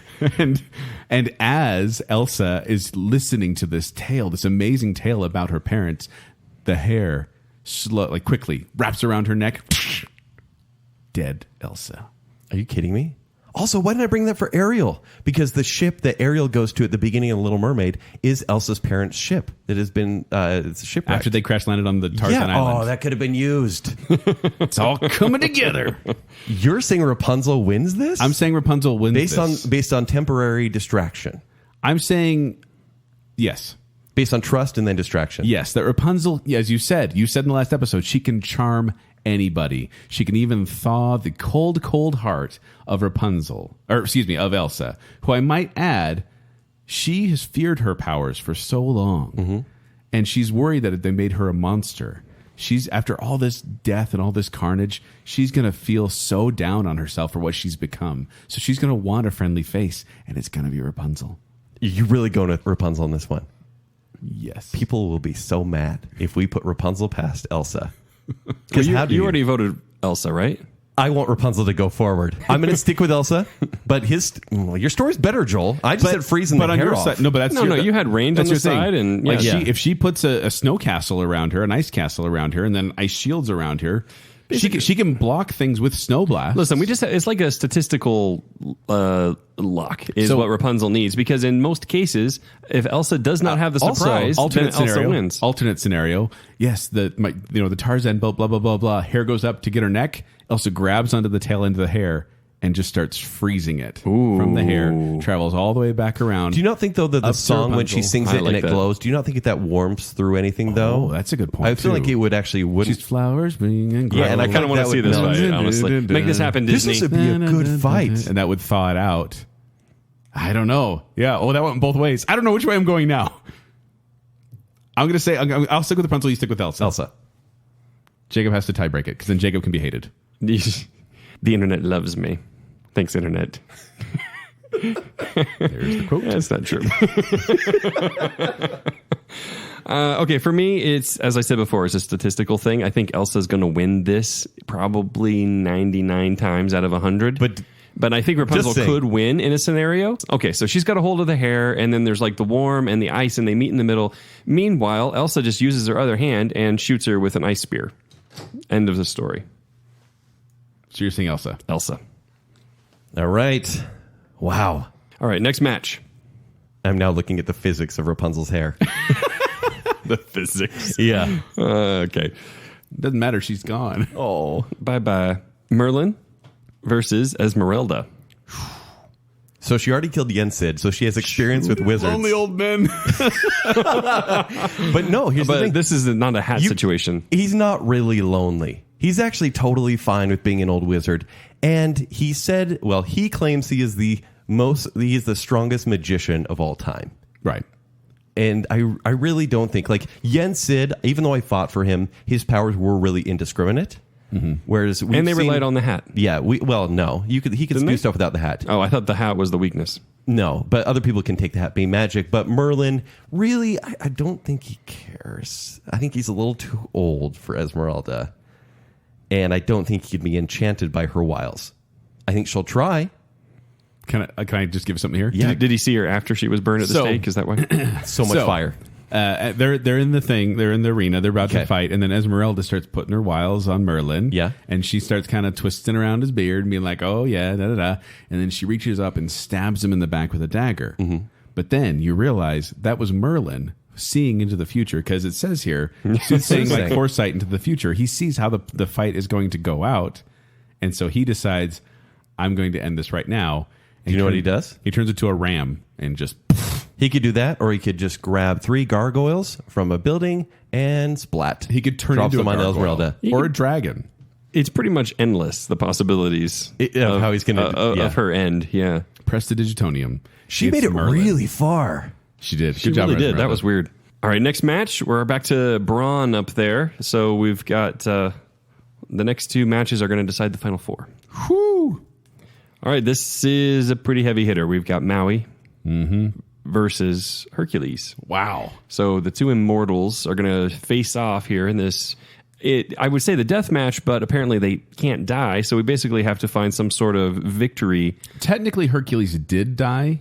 And as Elsa is listening to this tale, this amazing tale about her parents, the hair quickly wraps around her neck. Dead Elsa. Are you kidding me? Also, why didn't I bring that for Ariel? Because the ship that Ariel goes to at the beginning of Little Mermaid is Elsa's parents' ship that has been it's shipwrecked. After they crash landed on the Tarzan Island. Oh, that could have been used. It's all coming together. You're saying Rapunzel wins this? I'm saying Rapunzel wins based on temporary distraction. I'm saying yes. Based on trust and then distraction. Yes, that Rapunzel, as you said in the last episode, she can charm anybody. She can even thaw the cold, cold heart of of Elsa, who I might add, she has feared her powers for so long, and she's worried that they made her a monster. She's, after all this death and all this carnage, she's going to feel so down on herself for what she's become. So she's going to want a friendly face, and it's going to be Rapunzel. You really going with Rapunzel on this one? Yes. People will be so mad if we put Rapunzel past Elsa. Because you already voted Elsa, right? I want Rapunzel to go forward. I'm going to stick with Elsa, but your story's better, Joel. I just said freezing the hair off. Side, no, but that's you had range on the side, and if she puts a snow castle around her, an ice castle around her, and then ice shields around her, she can block things with snow blast. Listen, it's like a statistical luck is what Rapunzel needs, because in most cases, if Elsa does not have the surprise, then Elsa wins. Alternate scenario, yes, the Tarzan belt, blah blah blah blah. Hair goes up to get her neck. Elsa grabs onto the tail end of the hair and just starts freezing it from the hair, travels all the way back around. Do you not think, though, that the song, when she sings it and it glows, do you not think that warms through anything, though? Oh, that's a good point, I feel like it would actually wouldn't. She's flowers, being and yeah, and I kind of want to see this fight, honestly. Make this happen, Disney. This would be a good fight. And that would thaw it out. I don't know. Yeah, that went both ways. I don't know which way I'm going now. I'm going to say, I'll stick with Rapunzel, you stick with Elsa. Jacob has to tie break it, because then Jacob can be hated. The internet loves me. Thanks, internet. There's the quote. That's not true. Okay, for me, it's, as I said before, it's a statistical thing. I think Elsa's going to win this probably 99 times out of 100. But I think Rapunzel could win in a scenario. Okay, so she's got a hold of the hair, and then there's like the warm and the ice, and they meet in the middle. Meanwhile, Elsa just uses her other hand and shoots her with an ice spear. End of the story. So you're saying Elsa. All right. Wow. All right, next match. I'm now looking at the physics of Rapunzel's hair. The physics. Yeah. Okay. Doesn't matter. She's gone. Oh, bye-bye. Merlin versus Esmeralda. So she already killed Yen Sid, so she has experience with wizards. Lonely old men. But no, here's the But thing. this is not a hat situation. He's not really lonely. He's actually totally fine with being an old wizard. And he said, well, he claims he is the strongest magician of all time. Right. And I really don't think, like, Yen Sid, even though I fought for him, his powers were really indiscriminate. Mm-hmm. Whereas And they relied on the hat. Yeah, no. He could do stuff without the hat. Oh, I thought the hat was the weakness. No, but other people can take the hat being magic. But Merlin, really, I don't think he cares. I think he's a little too old for Esmeralda. And I don't think he could be enchanted by her wiles. I think she'll try. Can I just give something here? Yeah. Did he see her after she was burned at the stake? Is that why? So much fire. They're in the thing. They're in the arena. They're about to fight, and then Esmeralda starts putting her wiles on Merlin. Yeah, and she starts kind of twisting around his beard and being like, "Oh yeah, da da da," and then she reaches up and stabs him in the back with a dagger. Mm-hmm. But then you realize that was Merlin seeing into the future, because it says here, soothsaying like foresight into the future. He sees how the fight is going to go out, and so he decides, "I'm going to end this right now." And do you know what he does? He turns into a ram and just. He could do that, or he could just grab 3 gargoyles from a building and splat. He could turn into a gargoyle or a dragon. It's pretty much endless, the possibilities of how he's going to of her end. Yeah, Prestidigitonium. She made it really far. She did. She really did. That was weird. All right, next match. We're back to Braun up there. So we've got the next 2 matches are going to decide the final 4. Whew. All right, this is a pretty heavy hitter. We've got Maui versus Hercules. Wow. So the 2 immortals are going to face off here in this. I would say the death match, but apparently they can't die. So we basically have to find some sort of victory. Technically, Hercules did die.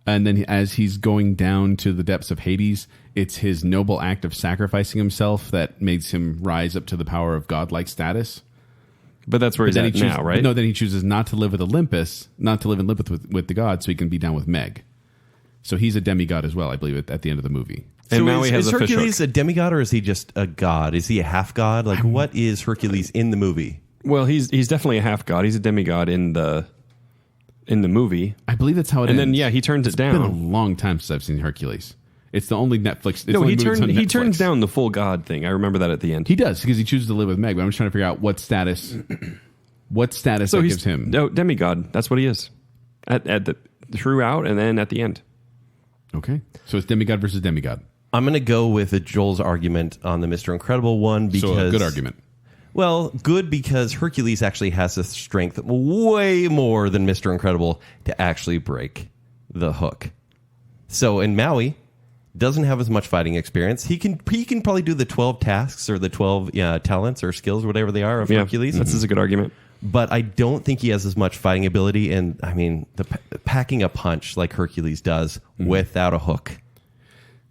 And then as he's going down to the depths of Hades, it's his noble act of sacrificing himself that makes him rise up to the power of godlike status. But that's where he's at now, right? No, then he chooses not to live with Olympus, not to live in Olympus with the gods, so he can be down with Meg. So he's a demigod as well, I believe, at the end of the movie. And Maui has is a Hercules a demigod, or is he just a god? Is he a half god? Like, what is Hercules in the movie? Well, he's definitely a half god. He's a demigod in the movie. I believe that's how it ends. And then he turns it down. It's been a long time since I've seen Hercules. It's the only Netflix. He turns down the full god thing. I remember that at the end. He does, because he chooses to live with Meg. But I'm just trying to figure out what status that gives him. No, demigod. That's what he is. Throughout and then at the end. Okay. So it's demigod versus demigod. I'm going to go with Joel's argument on the Mr. Incredible one because... So a good argument. Well, good because Hercules actually has the strength way more than Mr. Incredible to actually break the hook. So, and Maui doesn't have as much fighting experience. He can probably do the 12 tasks or the 12 talents or skills, whatever they are, of Hercules. That's a good argument. But I don't think he has as much fighting ability. And, I mean, packing a punch like Hercules does without a hook.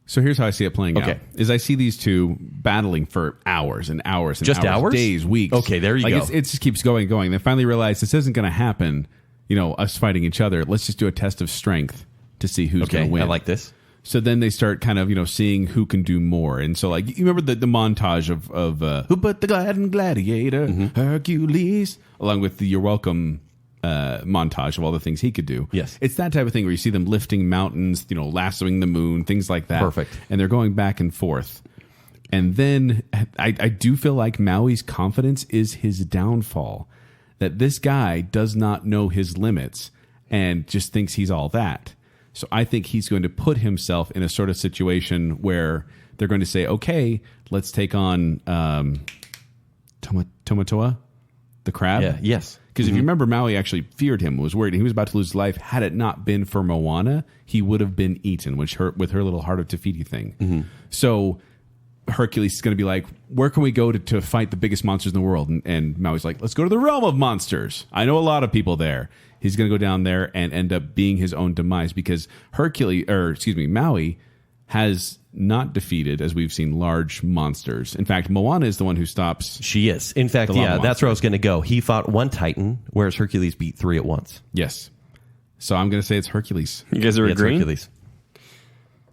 So here's how I see it playing out. Is I see these 2 battling for hours and hours and just hours? Days, weeks. Okay, there you go. It just keeps going and going. They finally realize this isn't going to happen, us fighting each other. Let's just do a test of strength to see who's going to win. I like this. So then they start kind of, seeing who can do more. And so, like, you remember the montage of Who But the Gladiator, Hercules, along with the You're Welcome montage of all the things he could do. Yes. It's that type of thing where you see them lifting mountains, lassoing the moon, things like that. Perfect. And they're going back and forth. And then I do feel like Maui's confidence is his downfall. That this guy does not know his limits and just thinks he's all that. So I think he's going to put himself in a sort of situation where they're going to say, okay, let's take on Tomatoa, the crab. Yeah. Yes. Because if you remember, Maui actually feared him, was worried. He was about to lose his life. Had it not been for Moana, he would have been eaten, with her little heart of Te-Fiti thing. So Hercules is going to be like, where can we go to fight the biggest monsters in the world? And Maui's like, let's go to the realm of monsters. I know a lot of people there. He's going to go down there and end up being his own demise because Maui has not defeated, as we've seen, large monsters. In fact, Moana is the one who stops. She is. In fact, that's where I was going to go. He fought 1 Titan, whereas Hercules beat 3 at once. Yes. So I'm going to say it's Hercules. You guys are agreeing? Hercules.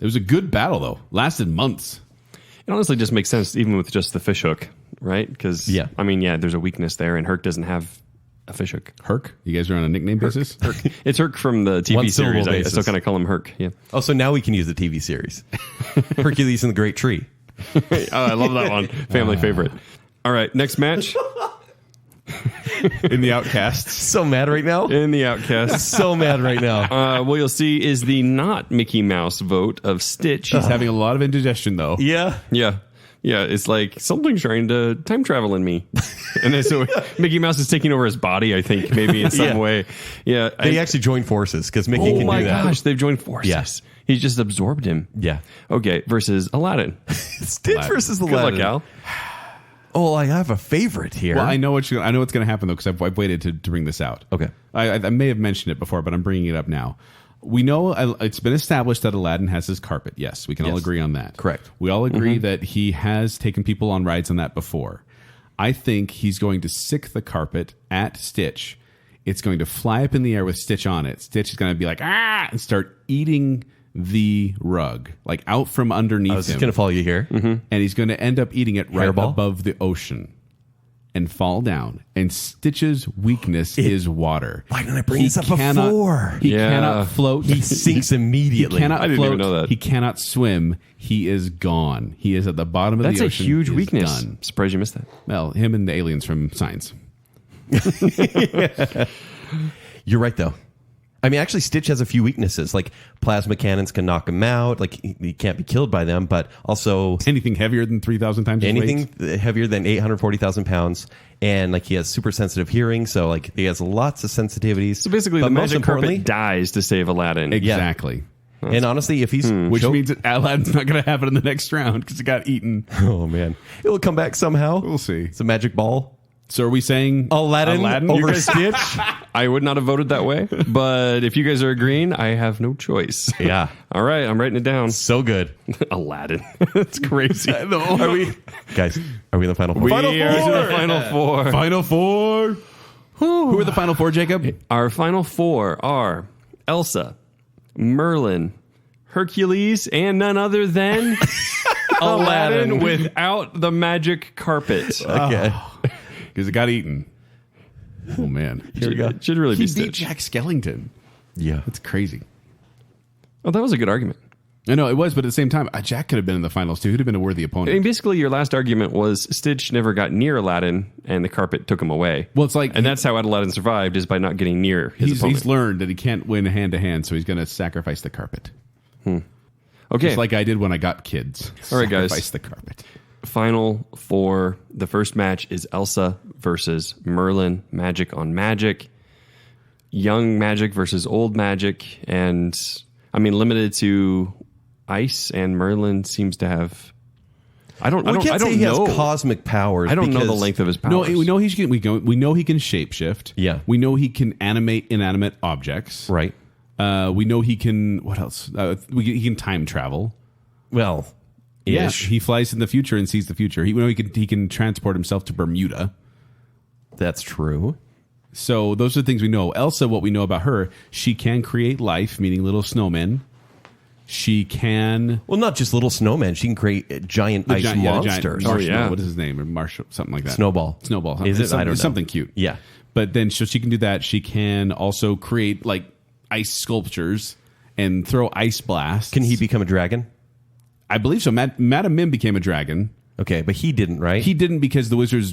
It was a good battle, though. Lasted months. It honestly just makes sense, even with just the fish hook, right? Because, there's a weakness there, and Herc doesn't have A fish hook. Herc? You guys are on a nickname basis? Herc. It's Herc from the TV One syllable series. I basis. still kind of call him Herc. Yeah. Oh, so now we can use the TV series. Hercules and the Great Tree. Oh, I love that one. Family favorite. All right, next match. In the Outcasts. So mad right now. In the Outcast. So mad right now. What you'll see is the not Mickey Mouse vote of Stitch. He's having a lot of indigestion, though. Yeah. Yeah. Yeah, it's like something's trying to time travel in me. And then so Mickey Mouse is taking over his body, I think, maybe in some Yeah. way. Yeah. They actually joined forces because Mickey oh can my do that. gosh, they've joined forces. Yes. He's just absorbed him. Yeah. Okay, versus Aladdin. Stitch versus Good Aladdin. luck, Al. Oh, I have a favorite here. Well, I know what's going to happen, though, because I've waited to bring this out. Okay. I may have mentioned it before, but I'm bringing it up now. We know it's been established that Aladdin has his carpet. Yes, we can all Yes. agree on that. Correct. We all agree that he has taken people on rides on that before. I think he's going to sick the carpet at Stitch. It's going to fly up in the air with Stitch on it. Stitch is going to be like, ah, and start eating the rug, like out from underneath I was just him. going to follow you here. And he's going to end up eating it right Hairball? above the ocean and fall down. And Stitch's weakness is water. Why didn't I bring this up before? He Yeah. cannot float. He sinks immediately. He cannot I didn't float. even know that. He cannot swim. He is gone. He is at the bottom of That's the a ocean. huge He is weakness. Done. Surprised you missed that. Well, him and the aliens from Signs. You're right, though. I mean, actually, Stitch has a few weaknesses. Like, plasma cannons can knock him out. Like, he can't be killed by them. But also, Anything heavier than 3,000 times his anything weight? heavier than 840,000 pounds. And, like, he has super sensitive hearing. So, like, he has lots of sensitivities. So basically, But the most magic importantly- carpet dies to save Aladdin. Exactly. And honestly, if he's... Which choked- means that Aladdin's not going to happen in the next round because he got eaten. Oh, man. It will come back somehow. We'll see. It's a magic ball. So are we saying Aladdin over You guys- Stitch? I would not have voted that way, but if you guys are agreeing, I have no choice. Yeah. All right, I'm writing it down. So good. Aladdin. That's crazy. Are we... Guys, are we in the final four? We Final are in four! the final four. Final four. Who are the final four, Jacob? Our final four are Elsa, Merlin, Hercules, and none other than Aladdin without the magic carpet. Okay. Because it got eaten. Oh, man. Here we go. It should really He be beat Stitch. Jack Skellington. Yeah. That's crazy. Oh, that was a good argument. I know it was, but at the same time, Jack could have been in the finals too. He'd have been a worthy I opponent. mean, basically, your last argument was Stitch never got near Aladdin, and the carpet took him away. Well, it's like and that's how Aladdin survived, is by not getting near his opponent. he's learned that he can't win hand to hand, so he's going to sacrifice the carpet. Okay, Just like I did when I got kids. All right, guys. Sacrifice the carpet. final four. The first match is Elsa versus Merlin. Magic on magic. Young magic versus old magic, and I mean limited to ice. And Merlin seems to have. I don't We can't say he know. has cosmic powers. I don't know the because- length of his powers. No, we know we know he can shapeshift. Yeah. We know he can animate inanimate objects. Right. We know he can. What else? He can time travel. Well, Yeah, ish. he flies in the future and sees the future. We know he can transport himself to Bermuda. That's true. So those are the things we know. Elsa, what we know about her, she can create life, meaning little snowmen. She can Well, not just little snowmen. She can create giant ice monsters. Marshmallow, what is his name? Or Marshall, something like that. Snowball. Snowball. Is it? Something, I don't know. something cute. Yeah. But then so she can do that. She can also create like ice sculptures and throw ice blasts. Can he become a dragon? I believe so. Madame Mim became a dragon. Okay, but he didn't, right? He didn't because the Wizards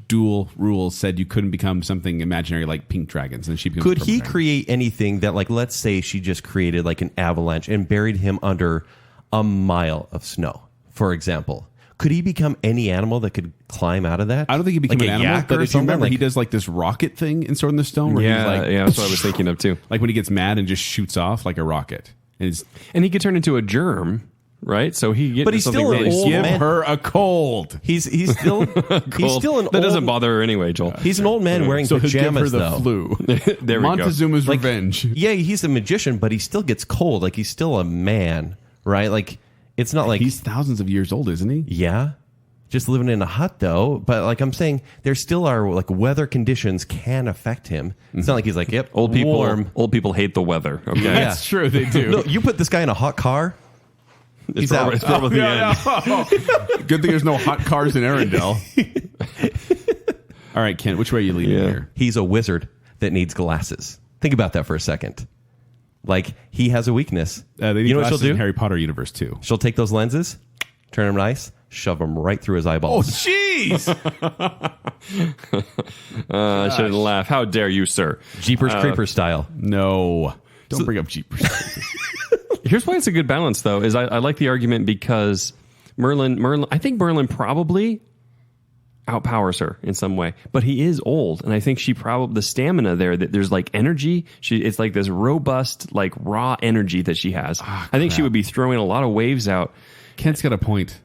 duel rules said you couldn't become something imaginary like pink dragons, and she becomes Could a he purple dragon. create anything that, like, let's say she just created like an avalanche and buried him under a mile of snow, for example? Could he become any animal that could climb out of that? I don't think he became like an a animal, yak but or if you something. remember, he Like- does like this rocket thing in Sword in the Stone where Yeah, he's like, yeah, that's what I was thinking of too. like when he gets mad and just shoots off like a rocket. And it's, And he could turn into a germ, right? So he get But he's something still an really old give man. her a cold. He's still he's still an that old, doesn't bother her anyway, Joel. He's an old man wearing So he'll give her pajamas, the though. flu. There we go. Montezuma's Like, revenge. Yeah, he's a magician, but he still gets cold. Like, he's still a man, right? Like, it's not like He's thousands of years old, isn't he? yeah, just living in a hut though. But like I'm saying, there still are like weather conditions can affect him. It's not like he's like, yep, Old people, warm. old people hate the weather. Okay, Yeah. That's true, they do. No, you put this guy in a hot car. it's probably, it's probably the end. Good thing there's no hot cars in Arendelle. All right, Kent, which way are you leading here? He's a wizard that needs glasses. Think about that for a second. Like, he has a weakness. They need you know what she'll glasses in do? Harry Potter universe too. She'll take those lenses, turn them nice, shove them right through his eyeballs. Jeez! I shouldn't laugh. How dare you, sir? Jeepers Creepers style. No. Don't bring up Jeepers. Here's why it's a good balance, though, is I like the argument because Merlin, I think Merlin probably outpowers her in some way, but he is old, and I think she probably, the stamina there, that there's like energy, it's like this robust, like raw energy that she has. I think she would be throwing a lot of waves out. Kent's got a point.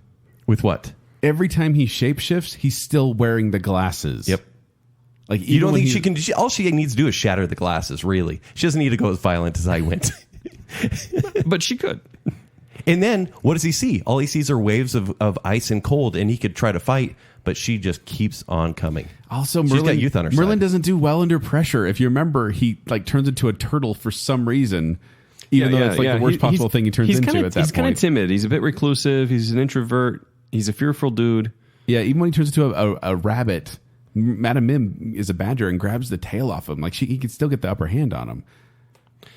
With what? Every time he shapeshifts, he's still wearing the glasses. Yep. Like, You don't think she can... all she needs to do is shatter the glasses, really. She doesn't need to go as violent as I went. But she could. And then, what does he see? All he sees are waves of ice and cold, and he could try to fight, but she just keeps on coming. Also, She's got youth on her Merlin side. doesn't do well under pressure. If you remember, he like turns into a turtle for some reason, even though it's like the worst possible thing he turns into at that point. He's kind of timid. He's a bit reclusive. He's an introvert. He's a fearful dude. Yeah, even when he turns into a rabbit, Madame Mim is a badger and grabs the tail off him. Like, he can still get the upper hand on him.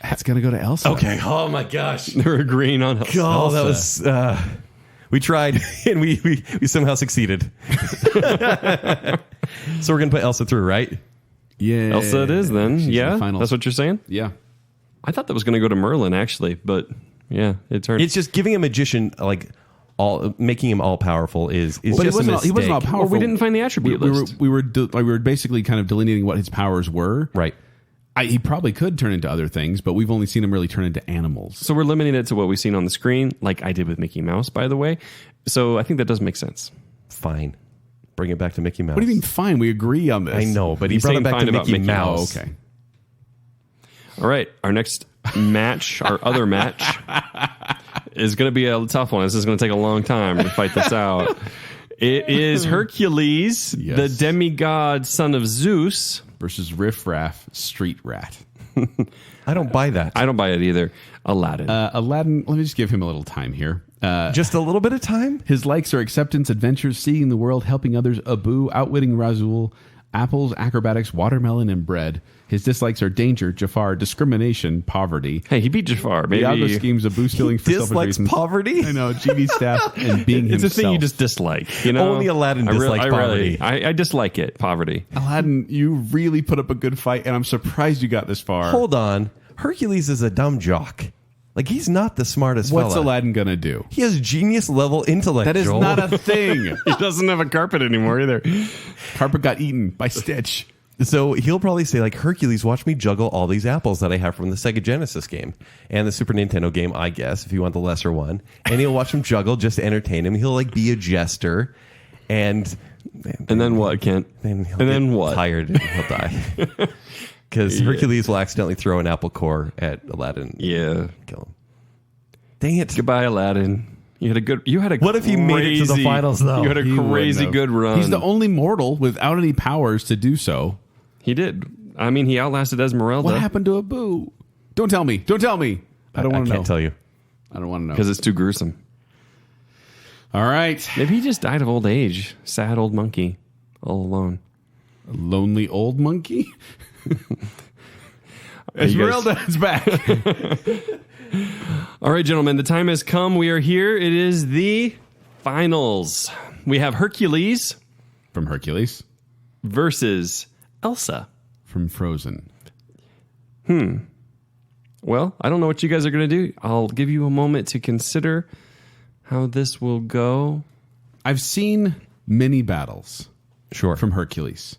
That's going to go to Elsa. Okay. Oh, my gosh. They're agreeing on Elsa. Oh, that was... we tried, and we somehow succeeded. So we're going to put Elsa through, right? Yeah. Elsa it is, then. She's in the Yeah? finals. That's what you're saying? Yeah. I thought that was going to go to Merlin, actually, but yeah, it turned... It's just giving a magician, like... making him all powerful is But just a mistake. he wasn't all powerful. Or we didn't find the attribute list. We were basically kind of delineating what his powers were. Right. He probably could turn into other things, but we've only seen him really turn into animals. So we're limiting it to what we've seen on the screen, like I did with Mickey Mouse, by the way. So I think that does make sense. Fine. Bring it back to Mickey Mouse. What do you mean, fine? We agree on this. I know, but he He's brought it saying back fine to about Mickey Mickey Mouse. Oh, okay. All right, our next match, our other match, is going to be a tough one. This is going to take a long time to fight this out. It is Hercules, Yes. the demigod son of Zeus. Versus Riff Raff, Street Rat. I don't buy that. I don't buy it either. Aladdin. Aladdin, let me just give him a little time here. Just a little bit of time? His likes are acceptance, adventures, seeing the world, helping others, Abu, outwitting Razul, apples, acrobatics, watermelon, and bread. His dislikes are danger, Jafar, discrimination, poverty. Hey, he beat Jafar. Maybe Iago schemes, Abu stealing for selfish Dislikes reasons. poverty? I know, genie's staff, and being it's himself. a thing you just dislike. You know, Only Aladdin dislikes poverty. I dislike it. Poverty. Aladdin, you really put up a good fight, and I'm surprised you got this far. Hold on. Hercules is a dumb jock. Like, he's not the smartest What's fella. Aladdin gonna do? He has genius level intellect. That is Joel. not a thing. He doesn't have a carpet anymore either. Carpet got eaten by Stitch. So he'll probably say, like, Hercules, watch me juggle all these apples that I have from the Sega Genesis game and the Super Nintendo game, I guess, if you want the lesser one. And he'll watch him juggle just to entertain him. He'll, like, be a jester. And then what, Kent? then he'll and then get what? tired and he'll die. Because Hercules will accidentally throw an apple core at Aladdin. Yeah. Kill him. Dang it. Goodbye, Aladdin. You had a What if he made it to the finals, though? You had a He crazy wouldn't have. good run. He's the only mortal without any powers to do so. He did. I mean, he outlasted Esmeralda. What happened to Abu? Don't tell me. Don't tell me. I don't want to know. I can't tell you. I don't want to know. Because it's too gruesome. All right. Maybe he just died of old age. Sad old monkey. All alone. A lonely old monkey? Esmeralda is back. All right, gentlemen, the time has come. We are here. It is the finals. We have Hercules From Hercules. versus Elsa. From Frozen. Well, I don't know what you guys are going to do. I'll give you a moment to consider how this will go. I've seen many battles Sure. from Hercules.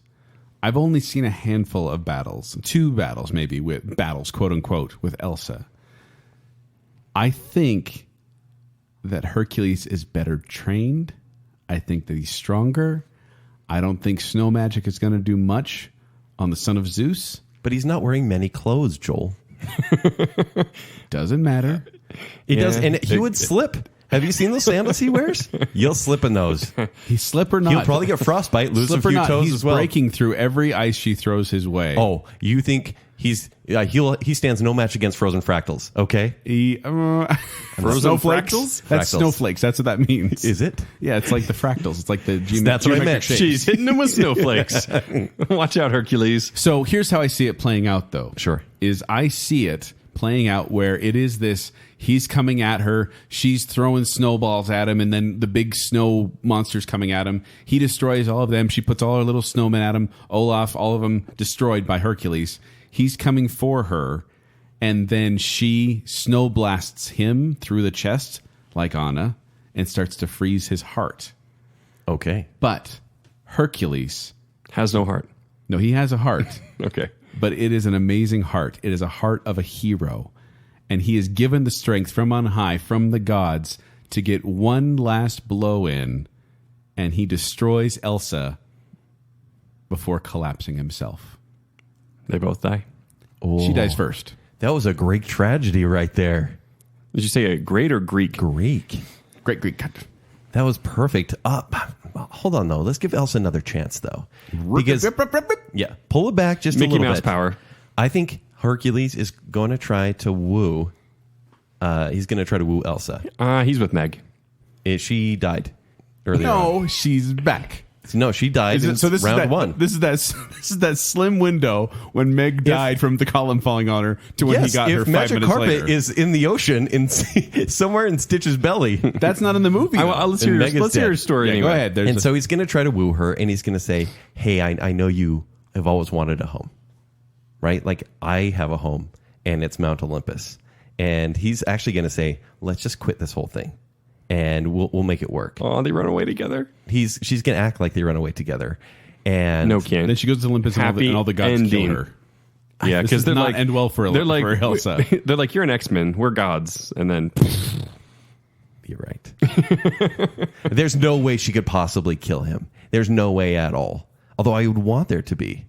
I've only seen a handful of battles, 2 battles maybe, with battles, quote unquote, with Elsa. I think that Hercules is better trained. I think that he's stronger. I don't think snow magic is going to do much on the son of Zeus. But he's not wearing many clothes, Joel. Doesn't matter. He does, and he would slip. Have you seen those sandals he wears? You'll slip in those. He's slip or not. He'll probably get frostbite, lose slip a or few not, toes he's as well. breaking through every ice she throws his way. Oh, you think he stands no match against frozen fractals. Okay, frozen snowflakes? That's Fractals. snowflakes. That's what that means. is it? Yeah, it's like the fractals. It's like the That's what I meant. shapes. She's hitting him with snowflakes. Watch out, Hercules. So here's how I see it playing out, though. Sure. Is I see it playing out where it is this, he's coming at her, she's throwing snowballs at him, and then the big snow monster's coming at him. He destroys all of them. She puts all her little snowmen at him. Olaf, all of them destroyed by Hercules. He's coming for her, and then she snow blasts him through the chest like Anna and starts to freeze his heart. Okay. But Hercules, Has no heart. no, he has a heart. Okay. But it is an amazing heart. It is a heart of a hero. And he is given the strength from on high, from the gods, to get one last blow in, and he destroys Elsa before collapsing himself. They both die. She dies first. That was a Greek tragedy right there. Did you say a great or Greek? Greek. Great Greek cut. That was perfect. Hold on, though. Let's give Elsa another chance, though. Because, yeah, pull it back just a Mickey little Mouse bit. power. I think Hercules is going to try to woo. He's going to try to woo Elsa. He's with Meg. She died earlier on. No, she's back. No, she died in So this round is that, one. This is that slim window when Meg died from the column falling on her to when he got her 5 Magic minutes Carpet later. is in the ocean, somewhere in Stitch's belly. That's not in the movie. though. Let's hear Meg is your dead. story Yeah, anyway. go ahead. There's And so he's going to try to woo her, and he's going to say, hey, I know you have always wanted a home, right? Like, I have a home, and it's Mount Olympus. And he's actually going to say, let's just quit this whole thing, and we'll make it work. Oh, they run away together. She's going to act like they run away together. And No, can't. Then she goes to Olympus and all the gods ending. kill her. Yeah, This because does they're not like end well for Elsa. They're like, you're an X-Men. We're gods, and then You're right. There's no way she could possibly kill him. There's no way at all. Although I would want there to be.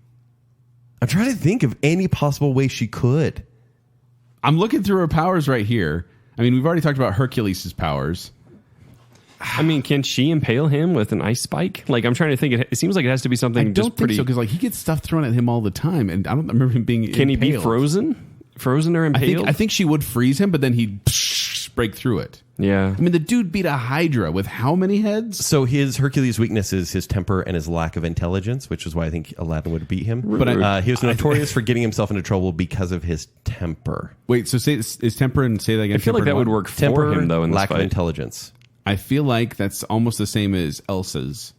I'm trying to think of any possible way she could. I'm looking through her powers right here. I mean, we've already talked about Hercules' powers. I mean, can she impale him with an ice spike? Like, I'm trying to think. It seems like it has to be something I don't just think pretty. so, because like he gets stuff thrown at him all the time, and I don't remember him being. Can he be impaled. frozen or impaled? I think she would freeze him, but then he'd break through it. Yeah. I mean, the dude beat a Hydra with how many heads? So his Hercules' weakness is his temper and his lack of intelligence, which is why I think Aladdin would beat him. But he was notorious for getting himself into trouble because of his temper. Wait, so say is temper and say that again. I feel like that would work Temper, for him though. In this lack of fight. intelligence. I feel like that's almost the same as Elsa's,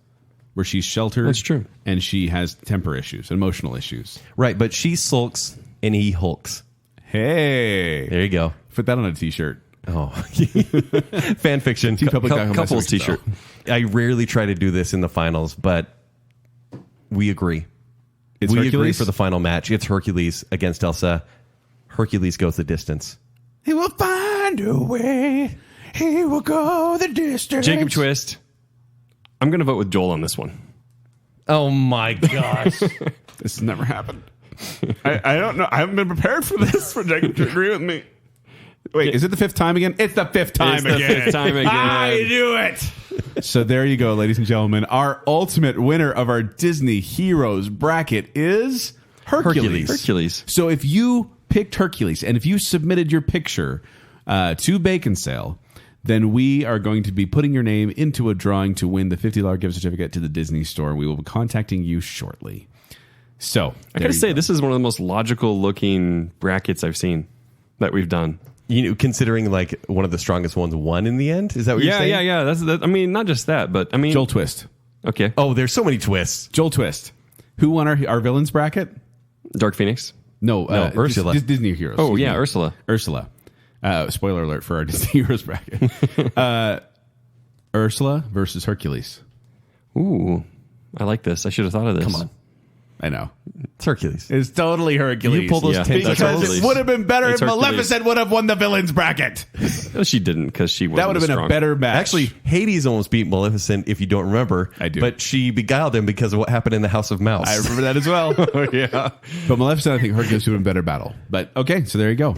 where she's sheltered. That's true. And she has temper issues, emotional issues. Right, but she sulks and he hulks. Hey, There you go. put that on a t-shirt. Oh, fan fiction. Couples t-shirt. I rarely try to do this in the finals, but we agree. It's We agree Hercules? for the final match. It's Hercules against Elsa. Hercules goes the distance. He will find a way. He will go the distance. Jacob Twist. I'm going to vote with Joel on this one. Oh my gosh. This has never happened. I don't know. I haven't been prepared for this for Jacob to agree with me. Wait, is it the fifth time again? It's the fifth time It's the again. fifth time again. I knew it. So there you go, ladies and gentlemen. Our ultimate winner of our Disney Heroes bracket is Hercules. Hercules. So if you picked Hercules and if you submitted your picture to Baconsale, then we are going to be putting your name into a drawing to win the $50 gift certificate to the Disney Store. We will be contacting you shortly. So I gotta say, this is one of the most logical looking brackets I've seen that we've done. You know, considering like one of the strongest ones won in the end? Is that what you're saying? Yeah. I mean, not just that, but I mean, Joel Twist. Okay. Oh, there's so many twists. Joel Twist. Who won our villains bracket? Dark Phoenix. No, Ursula. Disney Heroes. Oh Excuse yeah, me. Ursula. Ursula. Spoiler alert for our Disney Heroes bracket. Ursula versus Hercules. Ooh, I like this. I should have thought of this. Come on. I know. It's Hercules. It's totally Hercules. You pull those Yeah, tentacles. that's because Hercules. it would have been better It's if Hercules. Maleficent would have won the villains bracket. No, she didn't because she wasn't That would have been strong. a better match. Actually, Hades almost beat Maleficent, if you don't remember. I do. But she beguiled him because of what happened in the House of Mouse. I remember that as well. yeah. But Maleficent, I think Hercules would have been a better battle. But okay, so there you go.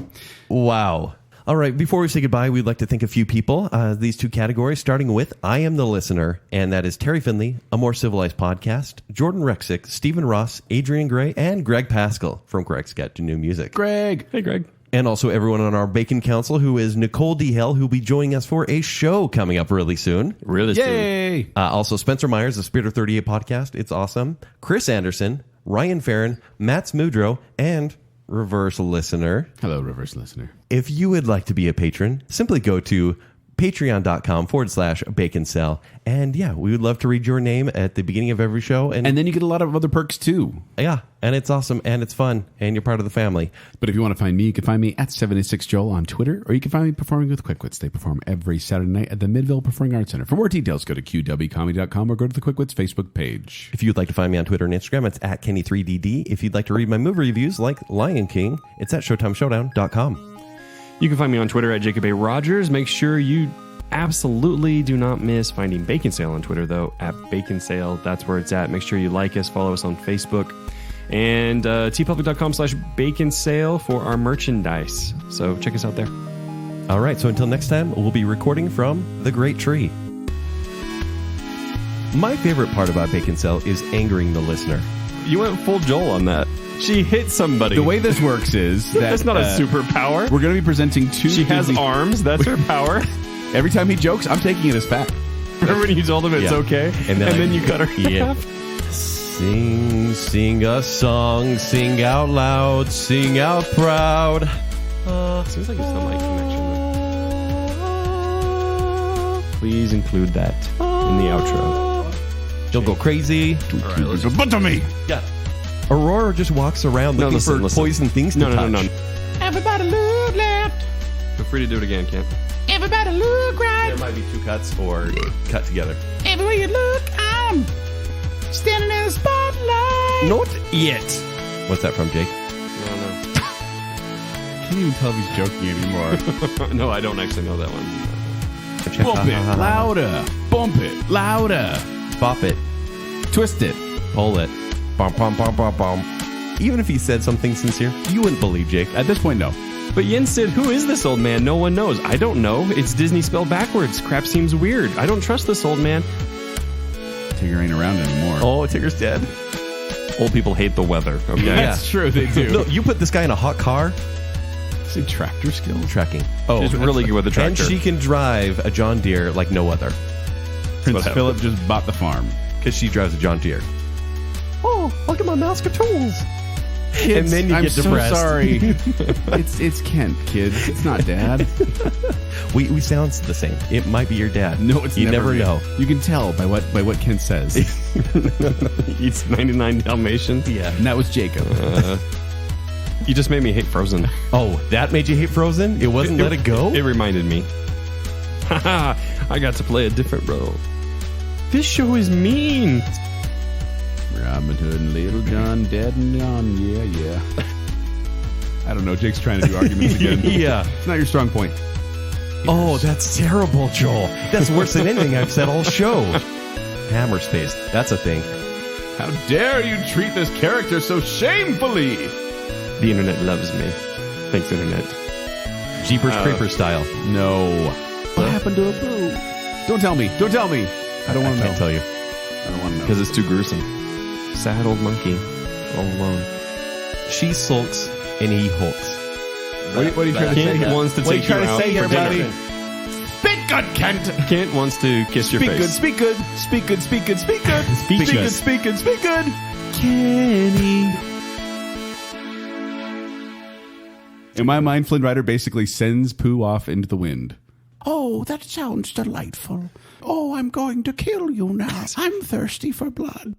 Wow. All right, before we say goodbye, we'd like to thank a few people. These two categories, starting with I Am the Listener, and that is Terry Finley, A More Civilized Podcast, Jordan Rexick, Stephen Ross, Adrian Gray, and Greg Pascal from Greg's Get to New Music. Greg. Hey, Greg. And also everyone on our Bacon Council, who is Nicole D. Hell, who will be joining us for a show coming up really soon. Really soon. Yay. Also Spencer Myers, the Spirit of 38 podcast. It's awesome. Chris Anderson, Ryan Farron, Matt Smudro, and Reverse Listener. Hello, Reverse Listener. If you would like to be a patron, simply go to patreon.com/Baconsale. And yeah, we would love to read your name at the beginning of every show. And then you get a lot of other perks too. yeah, and it's awesome, and it's fun, and you're part of the family. But if you want to find me, you can find me at 76Joel on Twitter, or you can find me performing with Quick Wits. They perform every Saturday night at the Midville Performing Arts Center. For more details, go to qwcomedy.com or go to the Quick Wits Facebook page. If you'd like to find me on Twitter and Instagram, it's at Kenny3DD. If you'd like to read my movie reviews like Lion King, it's at ShowtimeShowdown.com. You can find me on Twitter at Jacob A. Rogers. Make sure you absolutely do not miss finding Baconsale on Twitter, though, at Baconsale. That's where it's at. Make sure you like us, follow us on Facebook, and tpublic.com/Baconsale for our merchandise. So check us out there. All right, so until next time, we'll be recording from the Great Tree. My favorite part about Baconsale is angering the listener. You went full Joel on that. She hit somebody. The way this works is that that's not a superpower. We're going to be presenting two. She has arms. That's her power. Every time he jokes, I'm taking it as fact. Remember when you told him it's okay, and then you cut her half? Sing a song, sing out loud, sing out proud. Seems like it's the mic connection. Please include that in the outro. Don't go crazy. But to me. Yeah. Aurora just walks around looking for poison things to touch. No. Everybody look left. Feel free to do it again, Kent. Everybody look right. There might be two cuts or cut together. Everywhere you look, I'm standing in the spotlight. Not yet. What's that from, Jake? No. Can't even tell if he's joking anymore. No, I don't actually know that one. Bump it louder. Bump it louder. Bop it. Twist it. Pull it. Bum, bum, bum, bum, bum. Even if he said something sincere, you wouldn't believe Jake. At this point, no. But Yen said, who is this old man? No one knows. I don't know. It's Disney spelled backwards. Crap seems weird. I don't trust this old man. Tigger ain't around anymore. Oh, Tigger's dead. Old people hate the weather. Okay. That's true. They do. No, you put this guy in a hot car. Say tractor skills. Tracking. Oh, she's really good with the tractor. And she can drive a John Deere like no other. Prince Philip just bought the farm. Because she drives a John Deere. Oh, look at my mask of tools. Kids, and then you get depressed. I'm so sorry. it's Kent, kids. It's not Dad. We sound the same. It might be your dad. No, it's you never me. know. You can tell by what Kent says. Eats 99 Dalmatians. Yeah, and that was Jacob. You just made me hate Frozen. Oh, that made you hate Frozen? It wasn't Let It Go? It reminded me. Haha, I got to play a different role. This show is mean. Robin Hood and Little John dead and gone. Yeah. I don't know. Jake's trying to do arguments again. Yeah. It's not your strong point. Oh, that's terrible, Joel. That's worse than anything I've said all show. Hammer space. That's a thing. How dare you treat this character so shamefully? The internet loves me. Thanks, internet. Jeepers Creepers style. No. What happened to a boo? Don't tell me. Don't tell me. I don't want to know. I can't tell you. I don't want to know. Because it's too gruesome. Sad old monkey. All alone. She sulks and he hulks. What are you trying to say? Kent wants to take you out for dinner. Speak good, Kent. Kent wants to kiss your face. Speak good. Speak good. Speak good. Speak good. Speak good. Speak good. Speak good. Speak good. Kenny. In my mind, Flynn Rider basically sends Pooh off into the wind. Oh, that sounds delightful. Oh, I'm going to kill you now. I'm thirsty for blood.